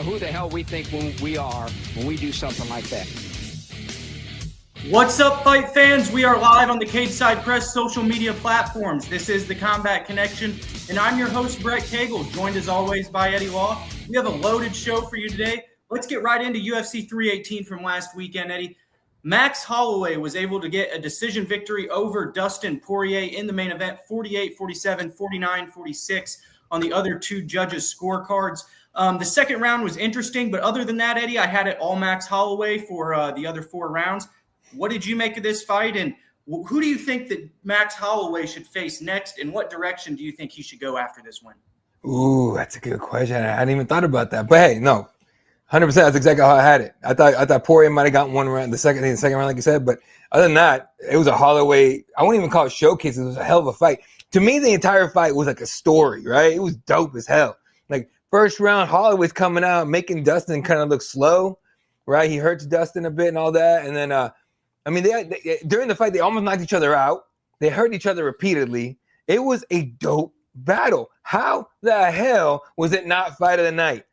who the hell we think we are when we do something like that. What's up, fight fans? We are live on the Cageside Press social media platforms. This is the Combat Connection, and I'm your host, Brett Cagle, joined as always by Eddie Law. We have a loaded show for you today. Let's get right into UFC 318 from last weekend, Eddie. Max Holloway was able to get a decision victory over Dustin Poirier in the main event, 48-47, 49-46 on the other two judges' scorecards. The second round was interesting, but other than that, Eddie, I had it all Max Holloway for the other four rounds. What did you make of this fight, and who do you think that Max Holloway should face next, and what direction do you think he should go after this win? Ooh, that's a good question. I hadn't even thought about that. But hey, no, 100%. That's exactly how I had it. I thought Poirier might have gotten one round, the second round, like you said. But other than that, it was a Holloway. I wouldn't even call it showcase. It was a hell of a fight. To me, the entire fight was like a story, right? It was dope as hell. Like first round, Holloway's coming out, making Dustin kind of look slow, right? He hurts Dustin a bit and all that, and then they during the fight, they almost knocked each other out. They hurt each other repeatedly. It was a dope battle. How the hell was it not fight of the night?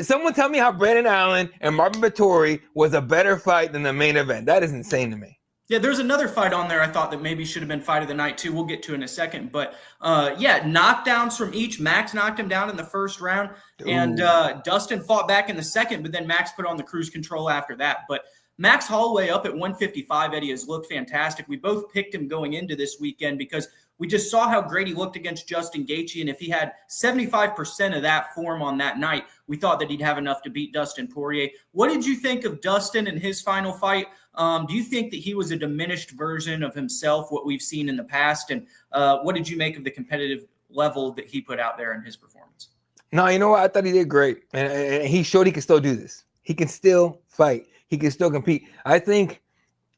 Someone tell me how Brandon Allen and Marvin Vettori was a better fight than the main event. That is insane to me. Yeah, there's another fight on there I thought that maybe should have been fight of the night too. We'll get to in a second. But knockdowns from each. Max knocked him down in the first round, and Dustin fought back in the second, but then Max put on the cruise control after that. But Max Holloway up at 155, Eddie, has looked fantastic. We both picked him going into this weekend because we just saw how great he looked against Justin Gaethje, and if he had 75% of that form on that night, we thought that he'd have enough to beat Dustin Poirier. What did you think of Dustin in his final fight? Do you think that he was a diminished version of himself, what we've seen in the past, and what did you make of the competitive level that he put out there in his performance? No, you know what? I thought he did great, and he showed he can still do this. He can still fight. He can still compete. I think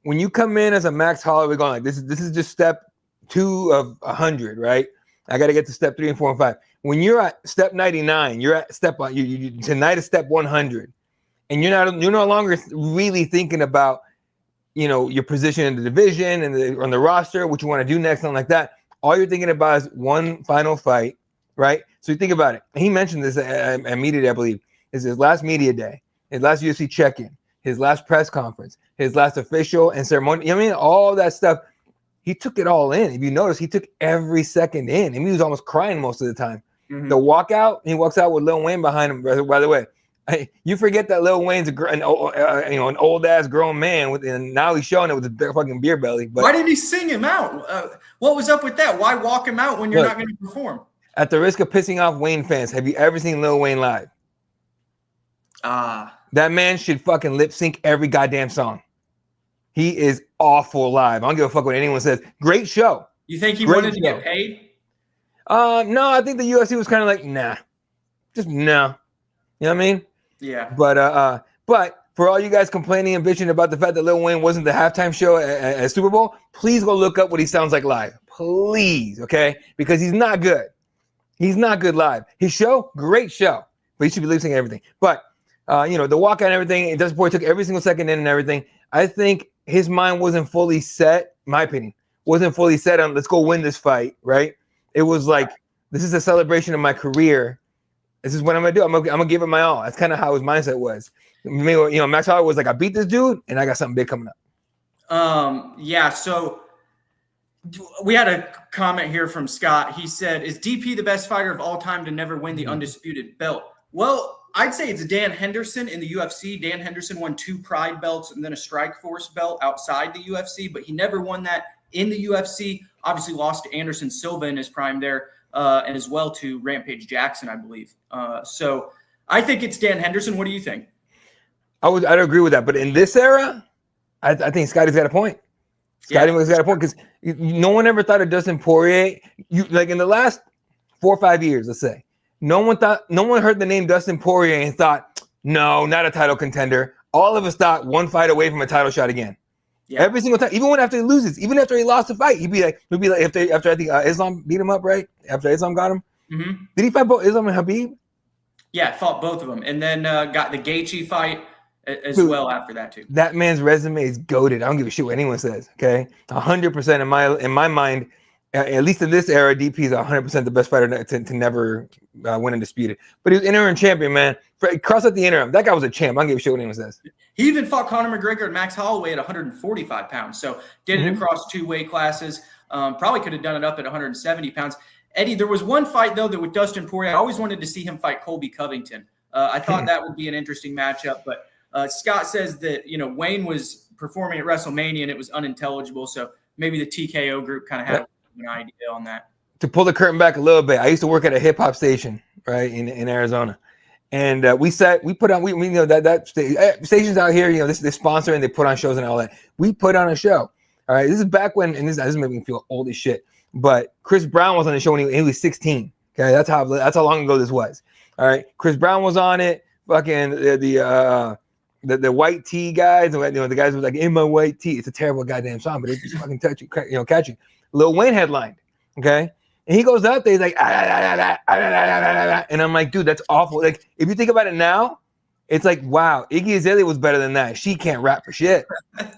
when you come in as a Max Holloway going like this is just step 2 of 100, right? I got to get to step 3 and 4 and 5. When you're at step 99, you're at step tonight is step 100, and you're no longer really thinking about your position in the division and on the roster, what you want to do next, something like that. All you're thinking about is one final fight, right? So you think about it. He mentioned this at media, I believe, is his last media day, his last UFC check-in, his last press conference, his last official and ceremony. All that stuff. He took it all in. If you notice, he took every second in. And he was almost crying most of the time. Mm-hmm. The walkout, he walks out with Lil Wayne behind him. By the way, you forget that Lil Wayne's an old ass grown man, and now he's showing it with a fucking beer belly. But why did he sing him out? What was up with that? Why walk him out when you're not going to perform? At the risk of pissing off Wayne fans, have you ever seen Lil Wayne live? That man should fucking lip sync every goddamn song. He is awful live. I don't give a fuck what anyone says. Great show. You think he wanted to get paid? No, I think the UFC was kind of like, nah. Just no. You know what I mean? Yeah. But for all you guys complaining and bitching about the fact that Lil Wayne wasn't the halftime show at Super Bowl, please go look up what he sounds like live. Please, okay? Because he's not good. He's not good live. His show, great show. But he should be lip syncing everything. But the walkout and everything, Dustin Poirier took every single second in and everything. I think his mind wasn't fully set, my opinion, wasn't fully set on let's go win this fight, right? It was like, this is a celebration of my career. This is what I'm going to do. I'm going to give it my all. That's kind of how his mindset was. Max Holloway was like, I beat this dude, and I got something big coming up. So we had a comment here from Scott. He said, is DP the best fighter of all time to never win the undisputed belt? Well, I'd say it's Dan Henderson in the UFC. Dan Henderson won 2 Pride belts and then a Strikeforce belt outside the UFC, but he never won that in the UFC. Obviously lost to Anderson Silva in his prime there, and as well to Rampage Jackson, I believe. So I think it's Dan Henderson. What do you think? I'd agree with that. But in this era, I think Scotty's got a point. Scotty's got a point because no one ever thought of Dustin Poirier. In the last 4 or 5 years, let's say, no one heard the name Dustin Poirier and thought, no, not a title contender. All of us thought one fight away from a title shot again. Yeah. Every single time, even after he loses, even after he lost the fight, he'd be like after I think Islam beat him up, right? After Islam got him. Mm-hmm. Did he fight both Islam and Habib? Yeah, fought both of them, and then got the Gaethje fight as well after that too. That man's resume is goated. I don't give a shit what anyone says. Okay, 100% in my mind. At least in this era, DP is 100% the best fighter to never win undisputed. But he was interim champion, man. Cross out the interim. That guy was a champ. I don't give a shit what anyone says. He even fought Conor McGregor and Max Holloway at 145 pounds. So did it across 2 weight classes. Probably could have done it up at 170 pounds. Eddie, there was one fight, though, that with Dustin Poirier, I always wanted to see him fight Colby Covington. I thought that would be an interesting matchup. But Scott says that, Wayne was performing at WrestleMania and it was unintelligible. So maybe the TKO group kind of had an idea on that. To pull the curtain back a little bit, I used to work at a hip hop station, right, in Arizona. And we put on, we know that stations out here, they sponsor and they put on shows and all that. We put on a show. All right. This is back when, and this makes me feel old as shit, but Chris Brown was on the show when he was 16. Okay. That's how long ago this was. All right. Chris Brown was on it. Fucking the white tee guys, the guys were like, in my white tee. It's a terrible goddamn song, but it just fucking touch you, catch you. Lil Wayne headlined. Okay. And he goes out there, he's like, and I'm like, dude, that's awful. Like, if you think about it now, it's like, wow, Iggy Azalea was better than that. She can't rap for shit,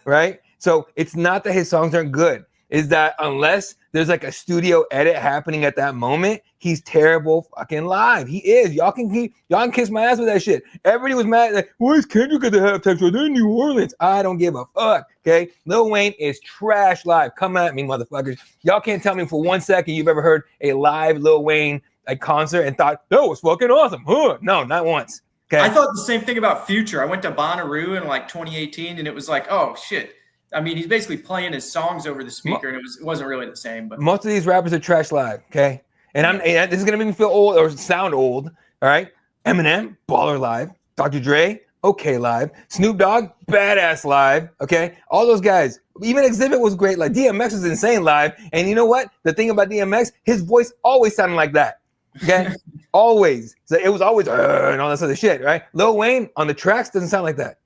right? So it's not that his songs aren't good. Is that unless there's like a studio edit happening at that moment, he's terrible fucking live. He is. Y'all can kiss my ass with that shit. Everybody was mad. Like, why is Kendrick at the halftime show? They're in New Orleans. I don't give a fuck. Okay, Lil Wayne is trash live. Come at me, motherfuckers. Y'all can't tell me for 1 second you've ever heard a live Lil Wayne concert and thought that was fucking awesome. Huh? No, not once. Okay. I thought the same thing about Future. I went to Bonnaroo in like 2018, and it was like, oh shit. I mean, he's basically playing his songs over the speaker, and it wasn't really the same. But most of these rappers are trash live, okay? And this is gonna make me feel old or sound old. All right, Eminem, baller live. Dr. Dre, okay live. Snoop Dogg, badass live. Okay, all those guys. Even Exhibit was great. Like DMX was insane live. And you know what? The thing about DMX, his voice always sounded like that. Okay, always. So it was always and all that other shit, right? Lil Wayne on the tracks doesn't sound like that.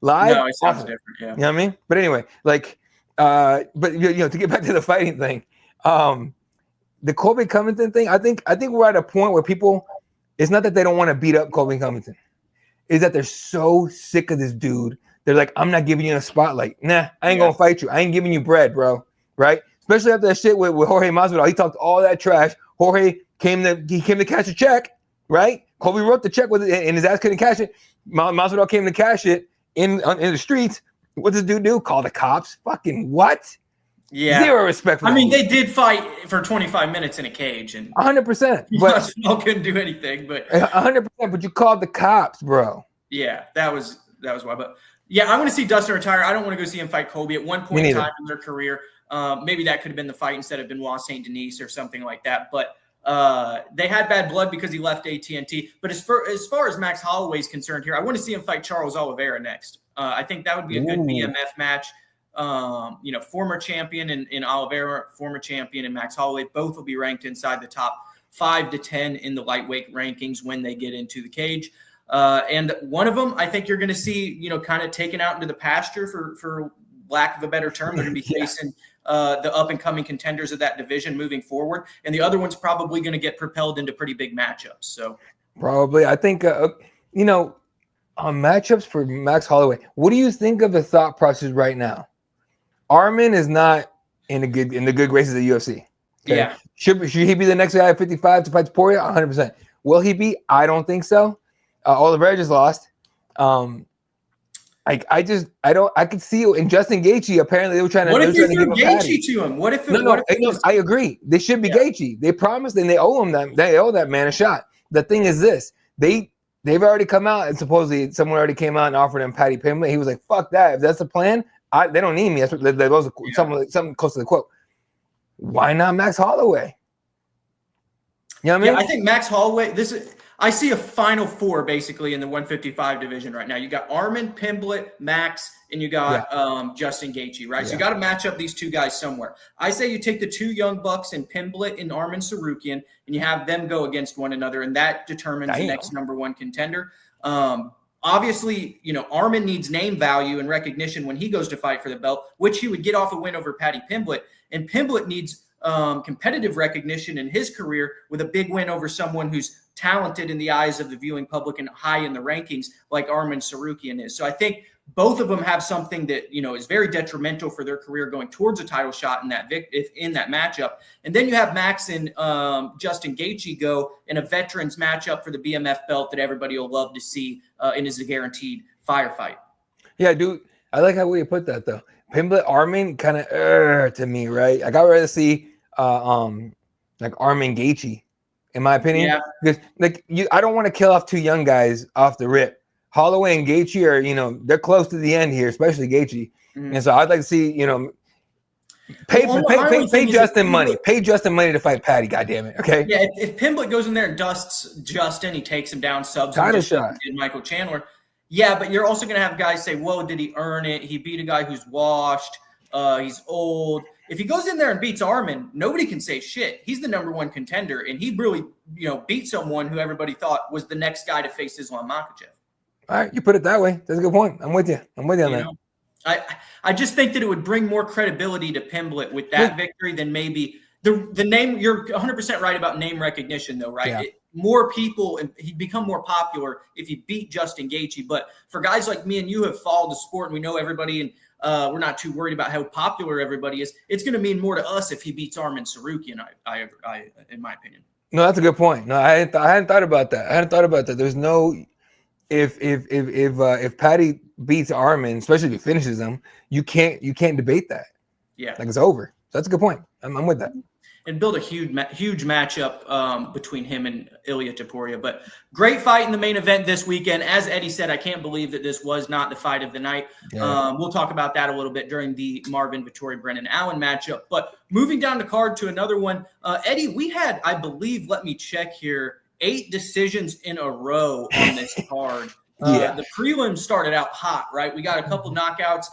Live, no, it sounds different. Yeah, you know what I mean. But anyway, like, but to get back to the fighting thing, the Colby Covington thing, I think we're at a point where people, it's not that they don't want to beat up Colby Covington, is that they're so sick of this dude. They're like, I'm not giving you a spotlight. Nah, I ain't gonna fight you. I ain't giving you bread, bro. Right? Especially after that shit with Jorge Masvidal. He talked all that trash. Jorge came to cash a check. Right? Colby wrote the check with it, and his ass couldn't cash it. Masvidal came to cash it. In the streets, what does this dude do? Call the cops? Fucking what? Yeah. Zero respect for they did fight for 25 minutes in a cage, and 100%. But Masvidal couldn't do anything. But 100%. But you called the cops, bro. Yeah, that was why. But yeah, I want to see Dustin retire. I don't want to go see him fight Colby at one point in time in their career. Maybe that could have been the fight instead of Benoit Saint Denis or something like that. But they had bad blood because he left AT&T. But as far as Max Holloway is concerned here, I want to see him fight Charles Oliveira next. I think that would be a good BMF match. Former champion in Oliveira, former champion in Max Holloway, both will be ranked inside the top 5 to 10 in the lightweight rankings when they get into the cage. And one of them, I think you're going to see, kind of taken out into the pasture for lack of a better term. They're going to be facing the up-and-coming contenders of that division moving forward. And the other one's probably going to get propelled into pretty big matchups. So probably, I think, on matchups for Max Holloway, what do you think of the thought process right now? Armin is not in the good graces of the UFC. Okay? Yeah. Should he be the next guy at 55 to fight Poirier? 100%. Will he be? I don't think so. Oliveira just lost. I could see you in Justin Gaethje. Apparently, they were trying to. What if you threw Gaethje to him? What if? I agree. They should be Gaethje. They promised, and they owe him that. They owe that man a shot. The thing is this: they've already come out, and supposedly someone already came out and offered him Paddy Pimblett. He was like, "Fuck that! If that's the plan, they don't need me." That was something close to the quote. Why not Max Holloway? You know what I mean? I think Max Holloway. I see a final 4 basically in the 155 division right now. You got Armin, Pimblett, Max, and you got Justin Gaethje, right? Yeah. So you got to match up these two guys somewhere. I say you take the 2 young bucks and Pimblett and Armin Tsarukyan, and you have them go against one another, and that determines the next number 1 contender. Obviously, Armin needs name value and recognition when he goes to fight for the belt, which he would get off a win over Paddy Pimblett, and Pimblett needs competitive recognition in his career with a big win over someone who's talented in the eyes of the viewing public and high in the rankings like Armin Tsarukyan is. So I think both of them have something that, is very detrimental for their career going towards a title shot in that matchup. And then you have Max and Justin Gaethje go in a veterans matchup for the BMF belt that everybody will love to see and is a guaranteed firefight. Yeah, dude. I like how you put that though. Pimblett Armin kind of to me, right? Like I'd rather see like Armin Gaethje, in my opinion. Yeah. Because I don't want to kill off two young guys off the rip. Holloway and Gaethje are, they're close to the end here, especially Gaethje. Mm-hmm. And so I'd like to see, pay Justin money. Pay Justin money to fight Patty, goddammit. Okay. Yeah, if Pimblett goes in there and dusts Justin, he takes him down, subs him, just like he did Michael Chandler. Yeah, but you're also going to have guys say, whoa, did he earn it? He beat a guy who's washed. He's old. If he goes in there and beats Armin, nobody can say shit. He's the number one contender, and he really, beat someone who everybody thought was the next guy to face Islam Makhachev. All right, you put it that way. That's a good point. I'm with you. On that. I just think that it would bring more credibility to Pimblett with that victory than maybe the name. You're 100% right about name recognition, though, right? Yeah. More people, and he'd become more popular if he beat Justin Gaethje. But for guys like me and you who have followed the sport, and we know everybody, and we're not too worried about how popular everybody is, it's going to mean more to us if he beats Armin Sarukian, I in my opinion. No, that's a good point. No, I hadn't thought about that. There's no if Patty beats Armin, especially if he finishes him, you can't debate that. Yeah, like it's over. So that's a good point. I'm with that. And build a huge matchup between him and Ilia Topuria. But great fight in the main event this weekend. As Eddie said, I can't believe that this was not the fight of the night. Yeah. We'll talk about that a little bit during the Marvin Vettori Brendan Allen matchup. But moving down the card to another one, Eddie, we had, I believe, let me check here, 8 decisions in a row on this card. The prelims started out hot, right? We got a couple knockouts,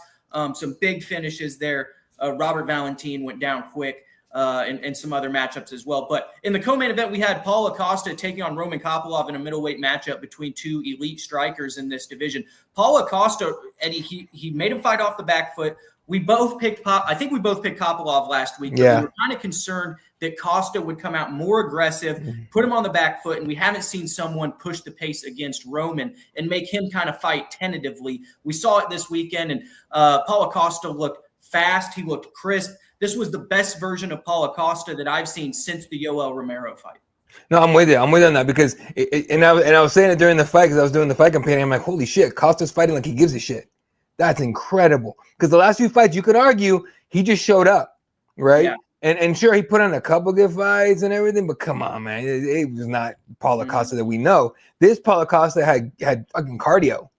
some big finishes there. Robert Valentin went down quick. And some other matchups as well. But in the co-main event, we had Paul Acosta taking on Roman Kopylov in a middleweight matchup between two elite strikers in this division. Paul Acosta, Eddie, he made him fight off the back foot. We both picked I think we both picked Kopylov last week. Yeah. We were kind of concerned that Costa would come out more aggressive, put him on the back foot, and we haven't seen someone push the pace against Roman and make him kind of fight tentatively. We saw it this weekend, and Paul Acosta looked fast. He looked crisp. This was the best version of Paul Acosta that I've seen since the Yoel Romero fight. No, I'm with you. I'm with you on that because, I was saying it during the fight because I was doing the fight campaign. I'm like, holy shit, Costa's fighting like he gives a shit. That's incredible. Because the last few fights, you could argue he just showed up, right? Yeah. And sure, he put on a couple good fights and everything, but come on, man, it was not Paul Acosta that we know. This Paul Acosta had fucking cardio.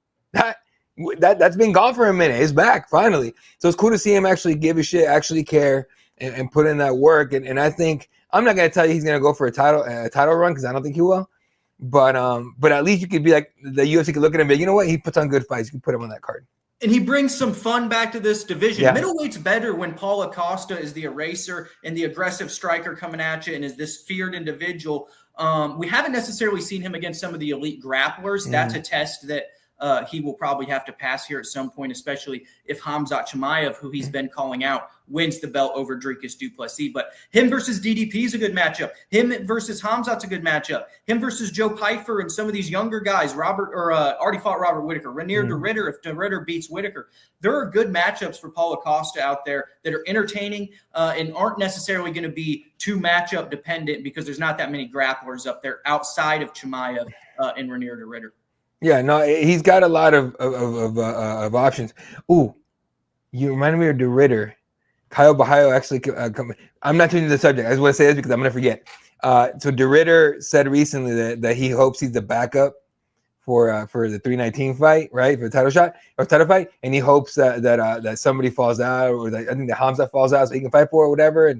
That's been gone for a minute. It's back finally. So it's cool to see him actually give a shit, actually care, and put in that work. And I think I'm not gonna tell you he's gonna go for a title run because I don't think he will. But at least you could be like the UFC could look at him and be, you know what, he puts on good fights. You can put him on that card. And he brings some fun back to this division. Yeah. Middleweight's better when Paul Acosta is the eraser and the aggressive striker coming at you and is this feared individual. We haven't necessarily seen him against some of the elite grapplers. That's a test that he will probably have to pass here at some point, especially if Khamzat Chimaev, who he's been calling out, wins the belt over Dricus du Plessis. But him versus DDP is a good matchup. Him versus Khamzat's a good matchup. Him versus Joe Pyfer and some of these younger guys, already fought Robert Whittaker, Ranier de Ritter, if de Ritter beats Whittaker. There are good matchups for Paul Acosta out there that are entertaining and aren't necessarily going to be too matchup dependent because there's not that many grapplers up there outside of Chimaev and Ranier de Ritter. Yeah, no, he's got a lot of options. Ooh, you reminded me of De Ritter. Kyle Bahayo actually I'm not changing the subject. I just want to say this because I'm going to forget. So De Ritter said recently that he hopes he's the backup for the 319 fight, right, for the title fight, and he hopes that somebody falls out, or I think that Khamzat falls out so he can fight for it or whatever.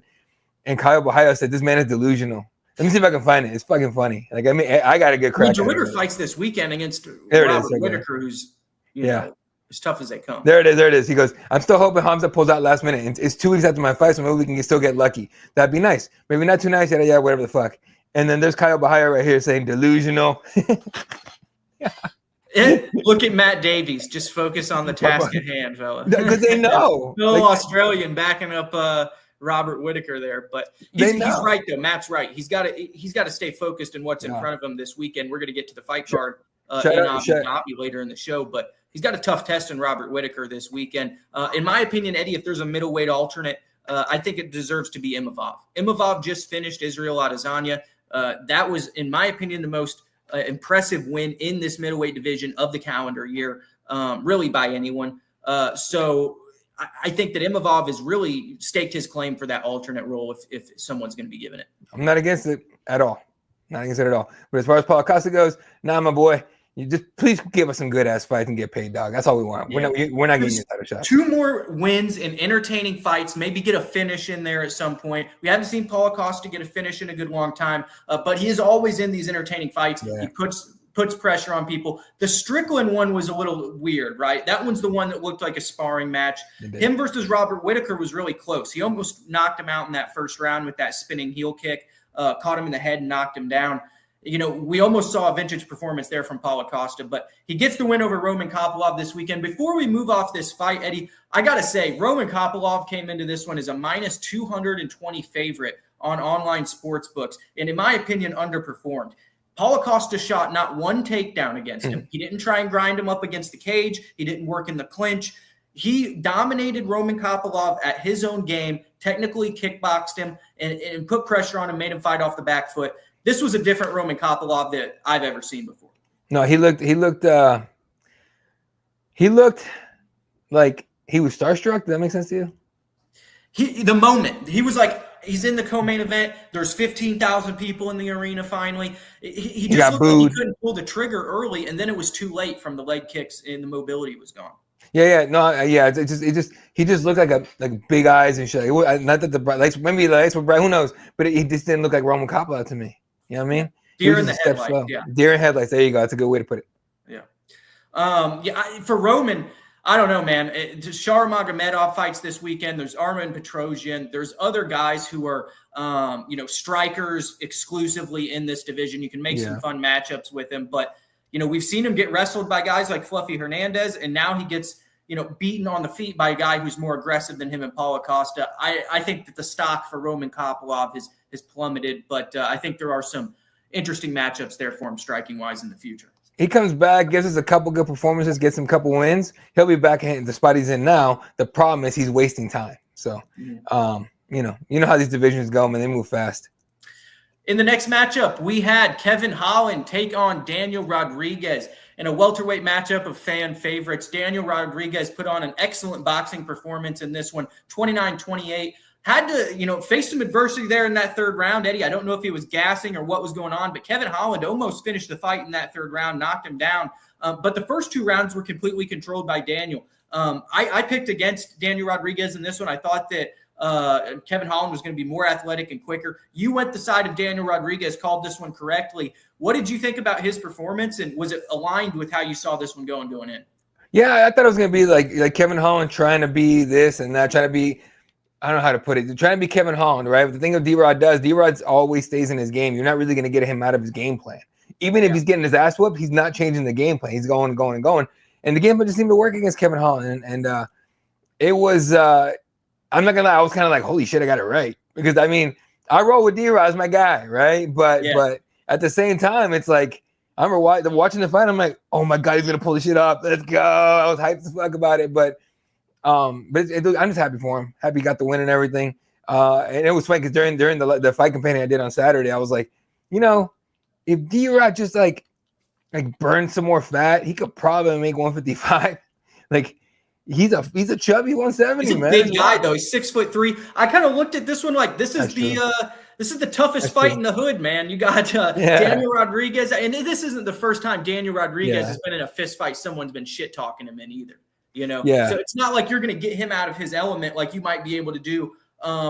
And Kyle Bahayo said this man is delusional. Let me see if I can find it. It's fucking funny. Like, I mean, I got a good crack. De Ritter fights this weekend against Robert Whittaker, who's you know, as tough as they come. There it is. He goes, I'm still hoping Khamzat pulls out last minute. It's 2 weeks after my fight, so maybe we can still get lucky. That'd be nice. Maybe not too nice, yeah, whatever the fuck. And then there's Kyle Bahayo right here saying delusional. Look at Matt Davies. Just focus on the task at hand, fella. Because they know. Fellow Australian backing up Robert Whittaker there, but he's right though. Matt's right. He's got to stay focused on what's in front of him this weekend. We're going to get to the fight card in Abu Dhabi later in the show. But he's got a tough test in Robert Whittaker this weekend. In my opinion, Eddie, if there's a middleweight alternate, I think it deserves to be Imavov. Imavov just finished Israel Adesanya. That was, in my opinion, the most impressive win in this middleweight division of the calendar year, really by anyone. So I think that Imavov has really staked his claim for that alternate role if someone's going to be given it. I'm not against it at all. Not against it at all. But as far as Paulo Costa goes, my boy, you just please give us some good ass fights and get paid, dog. That's all we want. Yeah. We're not getting you a title shot. 2 more wins in entertaining fights. Maybe get a finish in there at some point. We haven't seen Paulo Costa get a finish in a good long time, but he is always in these entertaining fights. Yeah. He puts pressure on people. The Strickland one was a little weird, right? That one's the one that looked like a sparring match. Him versus Robert Whittaker was really close. He almost knocked him out in that first round with that spinning heel kick, caught him in the head and knocked him down. We almost saw a vintage performance there from Paulo Costa, but he gets the win over Roman Kopylov this weekend. Before we move off this fight, Eddie, I got to say, Roman Kopylov came into this one as a minus 220 favorite on online sports books, and in my opinion, underperformed. Paulo Costa shot not one takedown against him. He didn't try and grind him up against the cage. He didn't work in the clinch. He dominated Roman Kopylov at his own game, technically kickboxed him, and put pressure on him, made him fight off the back foot. This was a different Roman Kopylov that I've ever seen before. No, he looked like he was starstruck. Does that make sense to you? The moment he was like, he's in the co-main event. There's 15,000 people in the arena. Finally, he just looked like he couldn't pull the trigger early, and then it was too late from the leg kicks, and the mobility was gone. Yeah. He just looked like big eyes and shit. Not that the lights, maybe the lights were bright. Who knows? But he just didn't look like Roman Kopylov to me. You know what I mean? Deer in the headlights. Yeah. Deer in headlights. There you go. That's a good way to put it. Yeah. For Roman, I don't know, man. Shar Magomedov fights this weekend. There's Armen Petrosyan. There's other guys who are, strikers exclusively in this division. You can make some fun matchups with him. But, we've seen him get wrestled by guys like Fluffy Hernandez, and now he gets, beaten on the feet by a guy who's more aggressive than him and Paulo Costa. I think that the stock for Roman Kopylov has plummeted, but I think there are some interesting matchups there for him striking-wise in the future. He comes back, gives us a couple good performances, gets him a couple wins. He'll be back in the spot he's in now. The problem is he's wasting time. So, you know how these divisions go, man. They move fast. In the next matchup, we had Kevin Holland take on Daniel Rodriguez in a welterweight matchup of fan favorites. Daniel Rodriguez put on an excellent boxing performance in this one, 29-28. Had to, face some adversity there in that third round, Eddie. I don't know if he was gassing or what was going on, but Kevin Holland almost finished the fight in that third round, knocked him down. But the first 2 rounds were completely controlled by Daniel. I picked against Daniel Rodriguez in this one. I thought that Kevin Holland was going to be more athletic and quicker. You went the side of Daniel Rodriguez, called this one correctly. What did you think about his performance, and was it aligned with how you saw this one going in? Yeah, I thought it was going to be like Kevin Holland trying to be this and that, trying to be, I don't know how to put it, trying to be Kevin Holland, right? But the thing D-Rod does, D-Rod always stays in his game. You're not really going to get him out of his game plan. Even if he's getting his ass whooped, he's not changing the game plan. He's going. And the game plan just seemed to work against Kevin Holland. And it was, I'm not going to lie, I was kind of like, holy shit, I got it right. Because, I roll with D-Rod as my guy, right? But at the same time, it's like, I remember watching the fight, I'm like, oh my God, he's going to pull the shit up. Let's go. I was hyped as fuck about it. But I'm just happy for him. Happy he got the win and everything. And it was funny because during the fight companion I did on Saturday, I was like, if D-Rod just like burn some more fat, he could probably make 155. Like he's a chubby 170, he's a man. Big guy though. He's 6'3". I kind of looked at this one like this is the toughest fight in the hood, man. You got Daniel Rodriguez, and this isn't the first time Daniel Rodriguez has been in a fist fight. Someone's been shit talking him in either. So it's not like you're going to get him out of his element like you might be able to do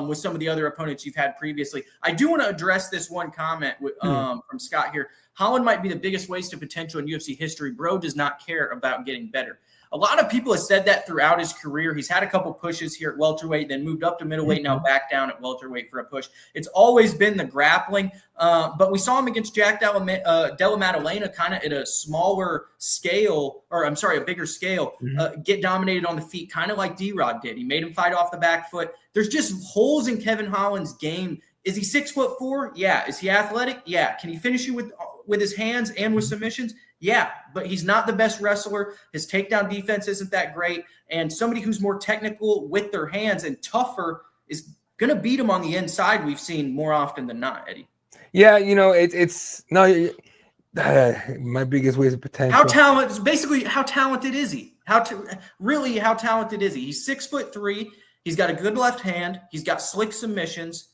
with some of the other opponents you've had previously. I do want to address this one comment from Scott here. Holland might be the biggest waste of potential in UFC history. Bro does not care about getting better. A lot of people have said that throughout his career. He's had a couple pushes here at welterweight, then moved up to middleweight, now back down at welterweight for a push. It's always been the grappling, but we saw him against Jack Della Maddalena kind of at a smaller scale, a bigger scale, get dominated on the feet, kind of like D-Rod did. He made him fight off the back foot. There's just holes in Kevin Holland's game. Is he 6'4"? Yeah. Is he athletic? Yeah. Can he finish you with his hands and with submissions? Yeah, but he's not the best wrestler. His takedown defense isn't that great. And somebody who's more technical with their hands and tougher is going to beat him on the inside. We've seen more often than not, Eddie. Yeah, it's no. My biggest waste of potential. How talented is he? How talented is he? He's 6'3". He's got a good left hand. He's got slick submissions.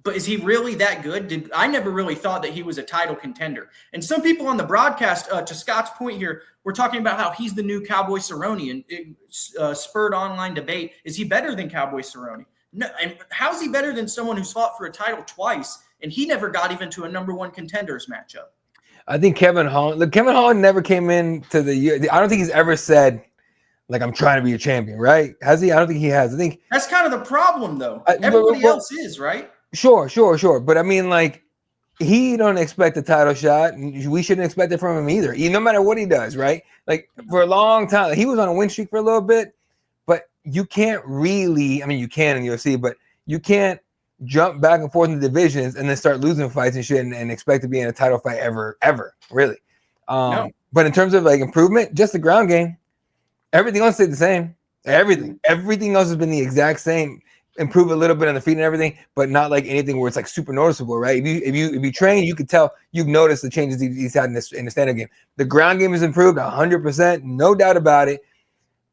But is he really that good? I never really thought that he was a title contender. And some people on the broadcast, to Scott's point here, were talking about how he's the new Cowboy Cerrone, and it spurred online debate. Is he better than Cowboy Cerrone? No. And how's he better than someone who's fought for a title twice, and he never got even to a number one contenders matchup? I think Kevin Holland never came into I don't think he's ever said, like, I'm trying to be a champion, right? Has he? I don't think he has. I think that's kind of the problem, though. Everybody else is, right? Sure. But I mean, like, he don't expect a title shot. We shouldn't expect it from him either. No matter what he does, right? Like, for a long time, he was on a win streak for a little bit, but you can't really. I mean, you can in UFC, but you can't jump back and forth in the divisions and then start losing fights and shit and expect to be in a title fight ever, really. No. But in terms of, like, improvement, just the ground game, everything else stayed the same. Everything else has been the exact same. Improve a little bit on the feet and everything, but not like anything where it's like super noticeable, right? If you train, you could tell you've noticed the changes he's had in the stand-up game. The ground game has improved 100%, no doubt about it.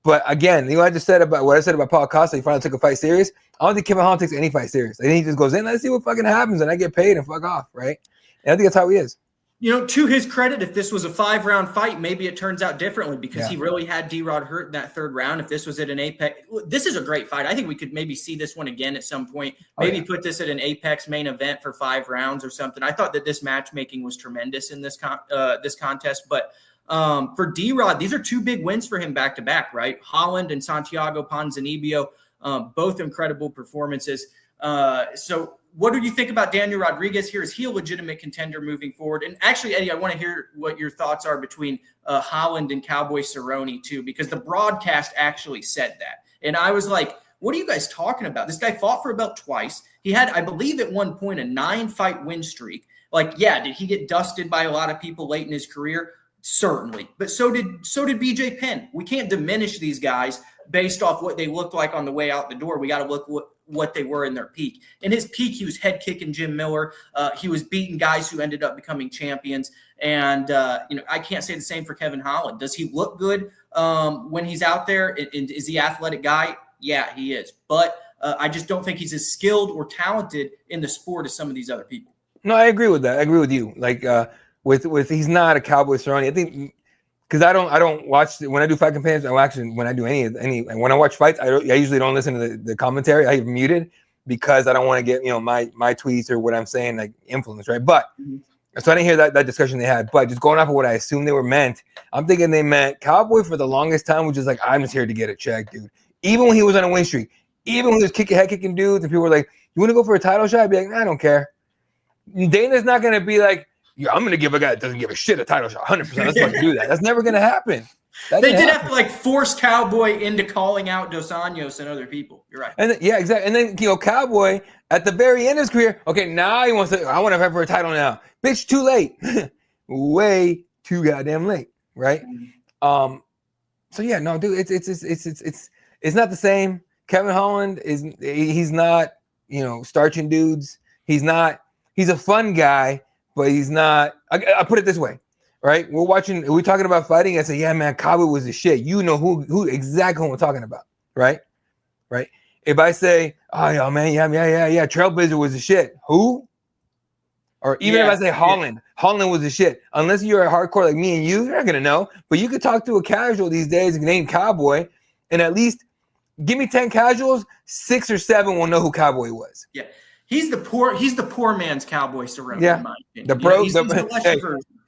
But again, I just said about what I said about Paul Costa. He finally took a fight serious. I don't think Kevin Holland takes any fight serious. I think he just goes in, let's see what fucking happens, and I get paid and fuck off, right? And I think that's how he is. To his credit, if this was a 5-round fight, maybe it turns out differently because he really had D-Rod hurt in that third round. If this was at an Apex, this is a great fight. I think we could maybe see this one again at some point. Maybe put this at an Apex main event for 5 rounds or something. I thought that this matchmaking was tremendous in this contest. But for D-Rod, these are 2 big wins for him back-to-back, right? Holland and Santiago Ponzinibbio, both incredible performances. So what do you think about Daniel Rodriguez here? Is he a legitimate contender moving forward? And actually, Eddie, I want to hear what your thoughts are between Holland and Cowboy Cerrone too, because the broadcast actually said that. And I was like, what are you guys talking about? This guy fought for a belt twice. He had, I believe at one point, a 9-fight win streak. Like, yeah, did he get dusted by a lot of people late in his career? Certainly. But so did BJ Penn. We can't diminish these guys based off what they looked like on the way out the door. We got to look what they were in their peak. In his peak, he was head kicking Jim Miller. He was beating guys who ended up becoming champions. And, I can't say the same for Kevin Holland. Does he look good when he's out there? Is he an athletic guy? Yeah, he is. But I just don't think he's as skilled or talented in the sport as some of these other people. No, I agree with that. I agree with you. Like, with he's not a Cowboy Cerrone. I think because I don't watch when I do fight campaigns. When I do any when I watch fights, I usually don't listen to the commentary. I have muted because I don't want to get my tweets or what I'm saying like influence, right? But so I didn't hear that discussion they had. But just going off of what I assumed they were meant, I'm thinking they meant Cowboy for the longest time was just like, I'm just here to get a check, dude. Even when he was on a win streak, even when he was head kicking dudes, and people were like, "You want to go for a title shot?" I'd be like, I don't care. Dana's not gonna be like, yeah, I'm going to give a guy that doesn't give a shit a title shot. 100%. Let's fucking do that. That's never going to happen. They did have to force Cowboy into calling out Dos Anjos and other people. You're right. And exactly. And then Cowboy at the very end of his career. Okay, now he wants to. I want to fight for a title now. Bitch, too late. Way too goddamn late. Right. So yeah, no, dude. It's not the same. Kevin Holland he's not starching dudes. He's a fun guy. But he's not. I put it this way, right? We're talking about fighting. I say, yeah, man, Cowboy was the shit. You know who exactly who I'm talking about, right? Right. If I say, oh yeah, man, yeah, Trailblazer was the shit. Who? Or even if I say Holland was the shit. Unless you're a hardcore like me and you're not gonna know. But you could talk to a casual these days named Cowboy, and at least give me 10 casuals, 6 or 7 will know who Cowboy was. Yeah. He's the poor man's Cowboy Cerrone, in my opinion. The broke,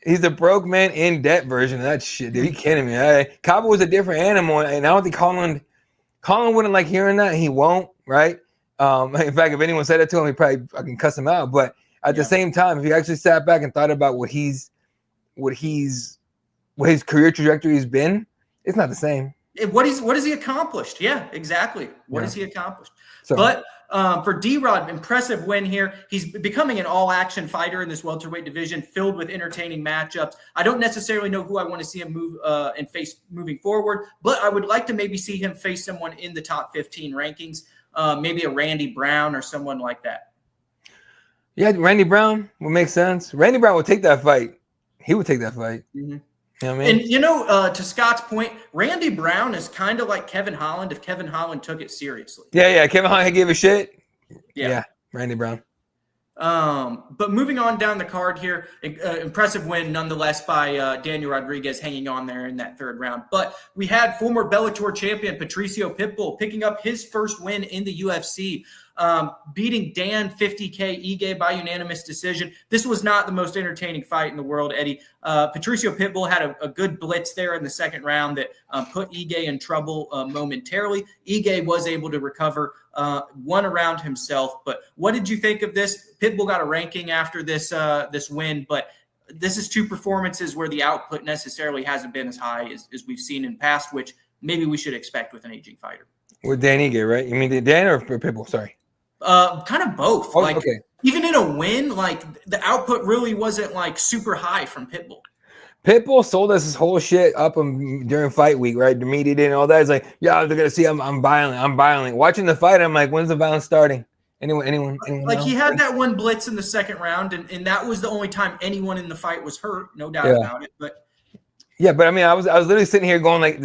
he's the broke man in debt version of that shit, dude. You kidding me? Cowboy was a different animal, and I don't think Holland wouldn't like hearing that. He won't, right? In fact, if anyone said it to him, he probably fucking cuss him out. But at the same time, if he actually sat back and thought about what his career trajectory has been, it's not the same. What has he accomplished? Yeah, exactly. What has he accomplished? So, but for D-Rod, impressive win here. He's becoming an all-action fighter in this welterweight division, filled with entertaining matchups. I don't necessarily know who I want to see him move and face moving forward, but I would like to maybe see him face someone in the top 15 rankings, maybe a Randy Brown or someone like that. Yeah, Randy Brown would make sense. Randy Brown would take that fight. He would take that fight. Mm-hmm. You know what I mean? And, to Scott's point, Randy Brown is kind of like Kevin Holland if Kevin Holland took it seriously. Yeah. Kevin Holland gave a shit. Yeah. Randy Brown. But moving on down the card here, impressive win nonetheless by Daniel Rodriguez hanging on there in that third round. But we had former Bellator champion Patricio Pitbull picking up his first win in the UFC, beating Dan 50K Ige by unanimous decision. This was not the most entertaining fight in the world, Eddie. Patricio Pitbull had a good blitz there in the second round that put Ige in trouble momentarily. Ige was able to recover one around himself. But what did you think of this? Pitbull got a ranking after this win, but this is two performances where the output necessarily hasn't been as high as we've seen in past, which maybe we should expect with an aging fighter. With Dan Ige, right? You mean Dan or Pitbull? Sorry. Kind of both. Oh, okay. Even in a win, like the output really wasn't like super high from Pitbull. Pitbull sold us this whole shit up during fight week, right? The media did and all that. It's like, yeah, they're gonna see I'm violent. Watching the fight, I'm like, when's the violence starting? Anyone like know? He had that one blitz in the second round, and that was the only time anyone in the fight was hurt, no doubt about it. But yeah, but I mean, I was literally sitting here going like,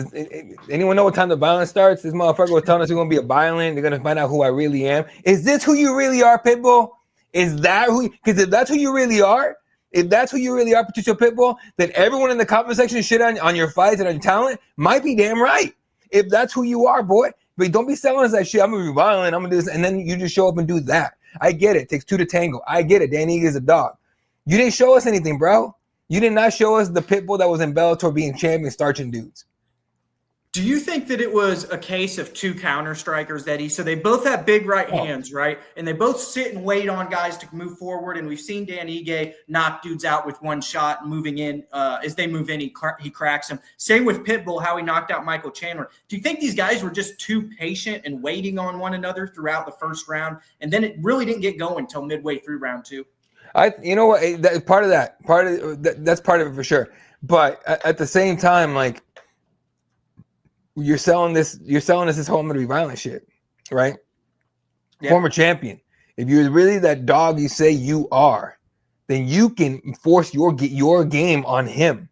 anyone know what time the violence starts? This motherfucker was telling us we're gonna be violent. They're gonna find out who I really am. Is this who you really are, Pitbull? Is that who? Because if that's who you really are, Patricio Pitbull, then everyone in the comment section shit on your fights and on your talent might be damn right. If that's who you are, boy. But don't be selling us that shit. I'm gonna be violent. I'm gonna do this, and then you just show up and do that. I get it. It takes two to tango. I get it. Danny is a dog. You didn't show us anything, bro. You did not show us the Pitbull that was in Bellator being champion, starching dudes. Do you think that it was a case of two counter strikers, Eddie? So they both have big right hands, right? And they both sit and wait on guys to move forward. And we've seen Dan Ige knock dudes out with one shot, moving in. As they move in, he cracks them. Same with Pitbull, how he knocked out Michael Chandler. Do you think these guys were just too patient and waiting on one another throughout the first round? And then it really didn't get going until midway through round two. You know what? That's part of that. That's part of it for sure. But at the same time, like, you're selling us this whole I'm gonna be violent shit, right? Yeah. Former champion. If you're really that dog you say you are, then you can force your game on him.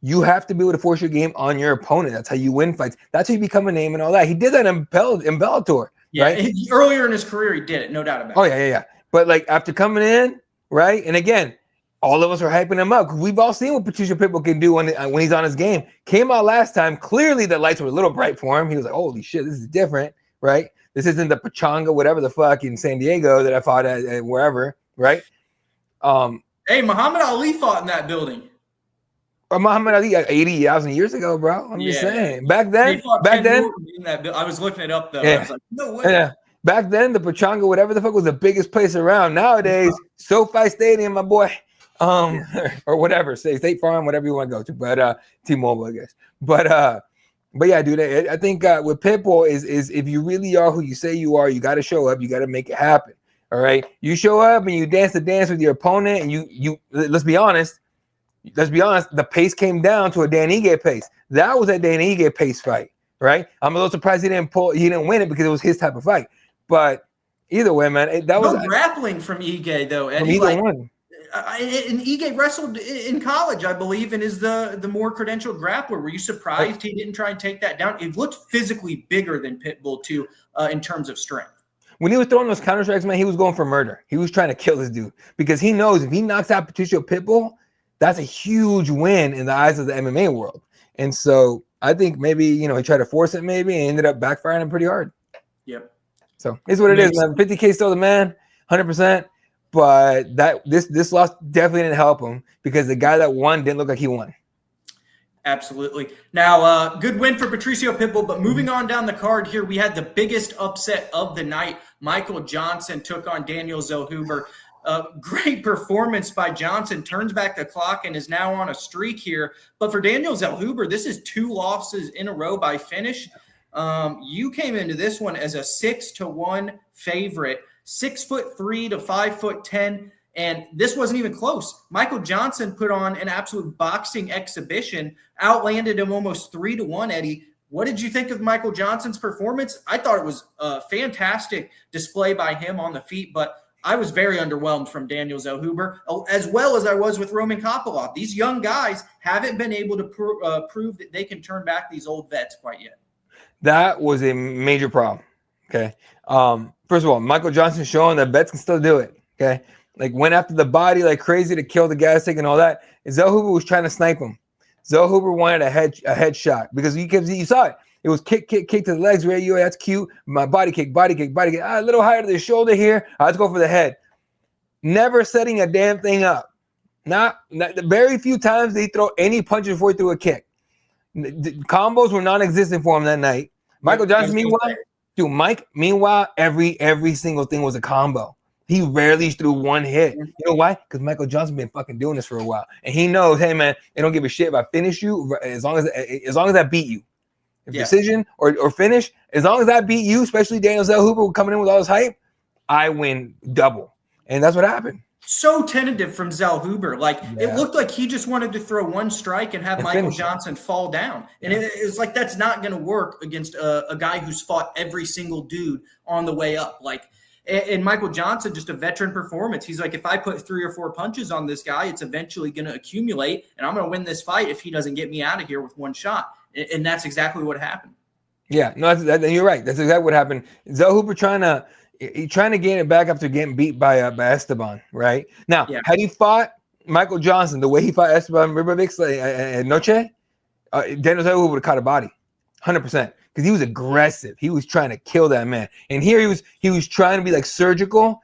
You have to be able to force your game on your opponent. That's how you win fights. That's how you become a name and all that. He did that in Bellator, right? Earlier in his career, he did it, no doubt about it. Oh yeah. But like after coming in, right? And again, all of us are hyping him up because we've all seen what Patricio Pitbull can do when he's on his game. Came out last time. Clearly, the lights were a little bright for him. He was like, holy shit, this is different, right? This isn't the Pachanga, whatever the fuck in San Diego that I fought at wherever, right? Hey, Muhammad Ali fought in that building. Muhammad Ali 80,000 years ago, bro. I'm just saying. Back then, I was looking it up, though. Yeah. I was like, no way. Yeah. Back then, the Pachanga, whatever the fuck, was the biggest place around. Nowadays, SoFi Stadium, my boy. Or whatever, say State Farm, whatever you want to go to, but T-Mobile, I guess. But yeah, dude, I think with Pitbull is if you really are who you say you are, you got to show up, you got to make it happen. All right, you show up and you dance the dance with your opponent, and you let's be honest, the pace came down to a Dan Ige pace. That was a Dan Ige pace fight, right? I'm a little surprised he didn't win it because it was his type of fight. But either way, man, that was grappling from Ige though, Eddie. From either one. And Ige wrestled in college, I believe, and is the more credentialed grappler. Were you surprised he didn't try and take that down? It looked physically bigger than Pitbull, too, in terms of strength. When he was throwing those counter strikes, man, he was going for murder. He was trying to kill this dude because he knows if he knocks out Patricio Pitbull, that's a huge win in the eyes of the MMA world. And so I think maybe, he tried to force it maybe and ended up backfiring him pretty hard. Yep. So it's what it is, man. 50K still the man, 100%. But this loss definitely didn't help him because the guy that won didn't look like he won. Absolutely. Now, good win for Patricio Pitbull, but moving on down the card here, we had the biggest upset of the night. Michael Johnson took on Daniel Zellhuber. Great performance by Johnson, turns back the clock and is now on a streak here. But for Daniel Zellhuber, this is 2 losses in a row by finish. You came into this one as a 6-1 favorite, 6'3" to 5'10", and this wasn't even close. Michael Johnson put on an absolute boxing exhibition, outlanded him almost 3-1, Eddie. What did you think of Michael Johnson's performance? I thought it was a fantastic display by him on the feet, but I was very underwhelmed from Daniel Zellhuber, as well as I was with Roman Kopylov. These young guys haven't been able to prove that they can turn back these old vets quite yet. That was a major problem. Okay. First of all, Michael Johnson showing that vets can still do it. Okay. Like went after the body like crazy to kill the gas tank and all that. And Zellhuber was trying to snipe him. Zellhuber wanted a headshot because you saw it. It was kick to the legs. Right? That's cute. My body kick. A little higher to the shoulder here. Let's go for the head. Never setting a damn thing up. Not very few times they throw any punches before he threw a kick. The combos were non-existent for him that night. Michael Johnson, meanwhile, every single thing was a combo. He rarely threw one hit. You know why? Because Michael Johnson been fucking doing this for a while, and he knows, hey man, they don't give a shit if I finish you as long as I beat you. Decision or finish, as long as I beat you, especially Daniel Zellhuber coming in with all his hype, I win double, and that's what happened. So tentative from Zellhuber. It looked like he just wanted to throw one strike and have Michael Johnson fall down. And it's like that's not going to work against a guy who's fought every single dude on the way up. And Michael Johnson, just a veteran performance. He's like, if I put 3 or 4 punches on this guy, it's eventually going to accumulate, and I'm going to win this fight if he doesn't get me out of here with one shot. And that's exactly what happened. Yeah, no, you're right. That's exactly what happened. Zellhuber trying to gain it back after getting beat by Esteban, right? Now, had he fought Michael Johnson the way he fought Esteban Ribovics Noche, Daniel Zellhuber would have caught a body, 100%. Because he was aggressive. He was trying to kill that man. And here he was trying to be like surgical,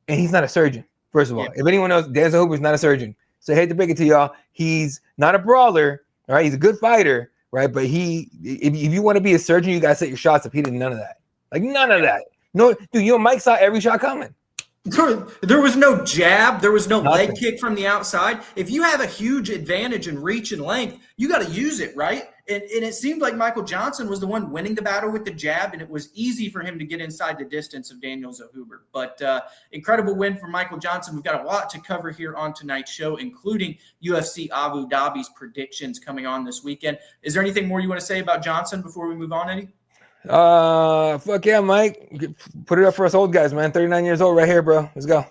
and he's not a surgeon, first of all. If anyone knows, Dan Zellhuber is not a surgeon. So I hate to break it to y'all. He's not a brawler, all right? He's a good fighter, right? But if you want to be a surgeon, you got to set your shots up. He did none of that. None of that. No, dude, Mike saw every shot coming. There was no jab. There was no leg kick from the outside. If you have a huge advantage in reach and length, you got to use it, right? And it seemed like Michael Johnson was the one winning the battle with the jab, and it was easy for him to get inside the distance of Daniel Zellhuber. But incredible win for Michael Johnson. We've got a lot to cover here on tonight's show, including UFC Abu Dhabi's predictions coming on this weekend. Is there anything more you want to say about Johnson before we move on, Eddie? Fuck yeah, Mike. Put it up for us old guys, man. 39 years old right here, bro. Let's go.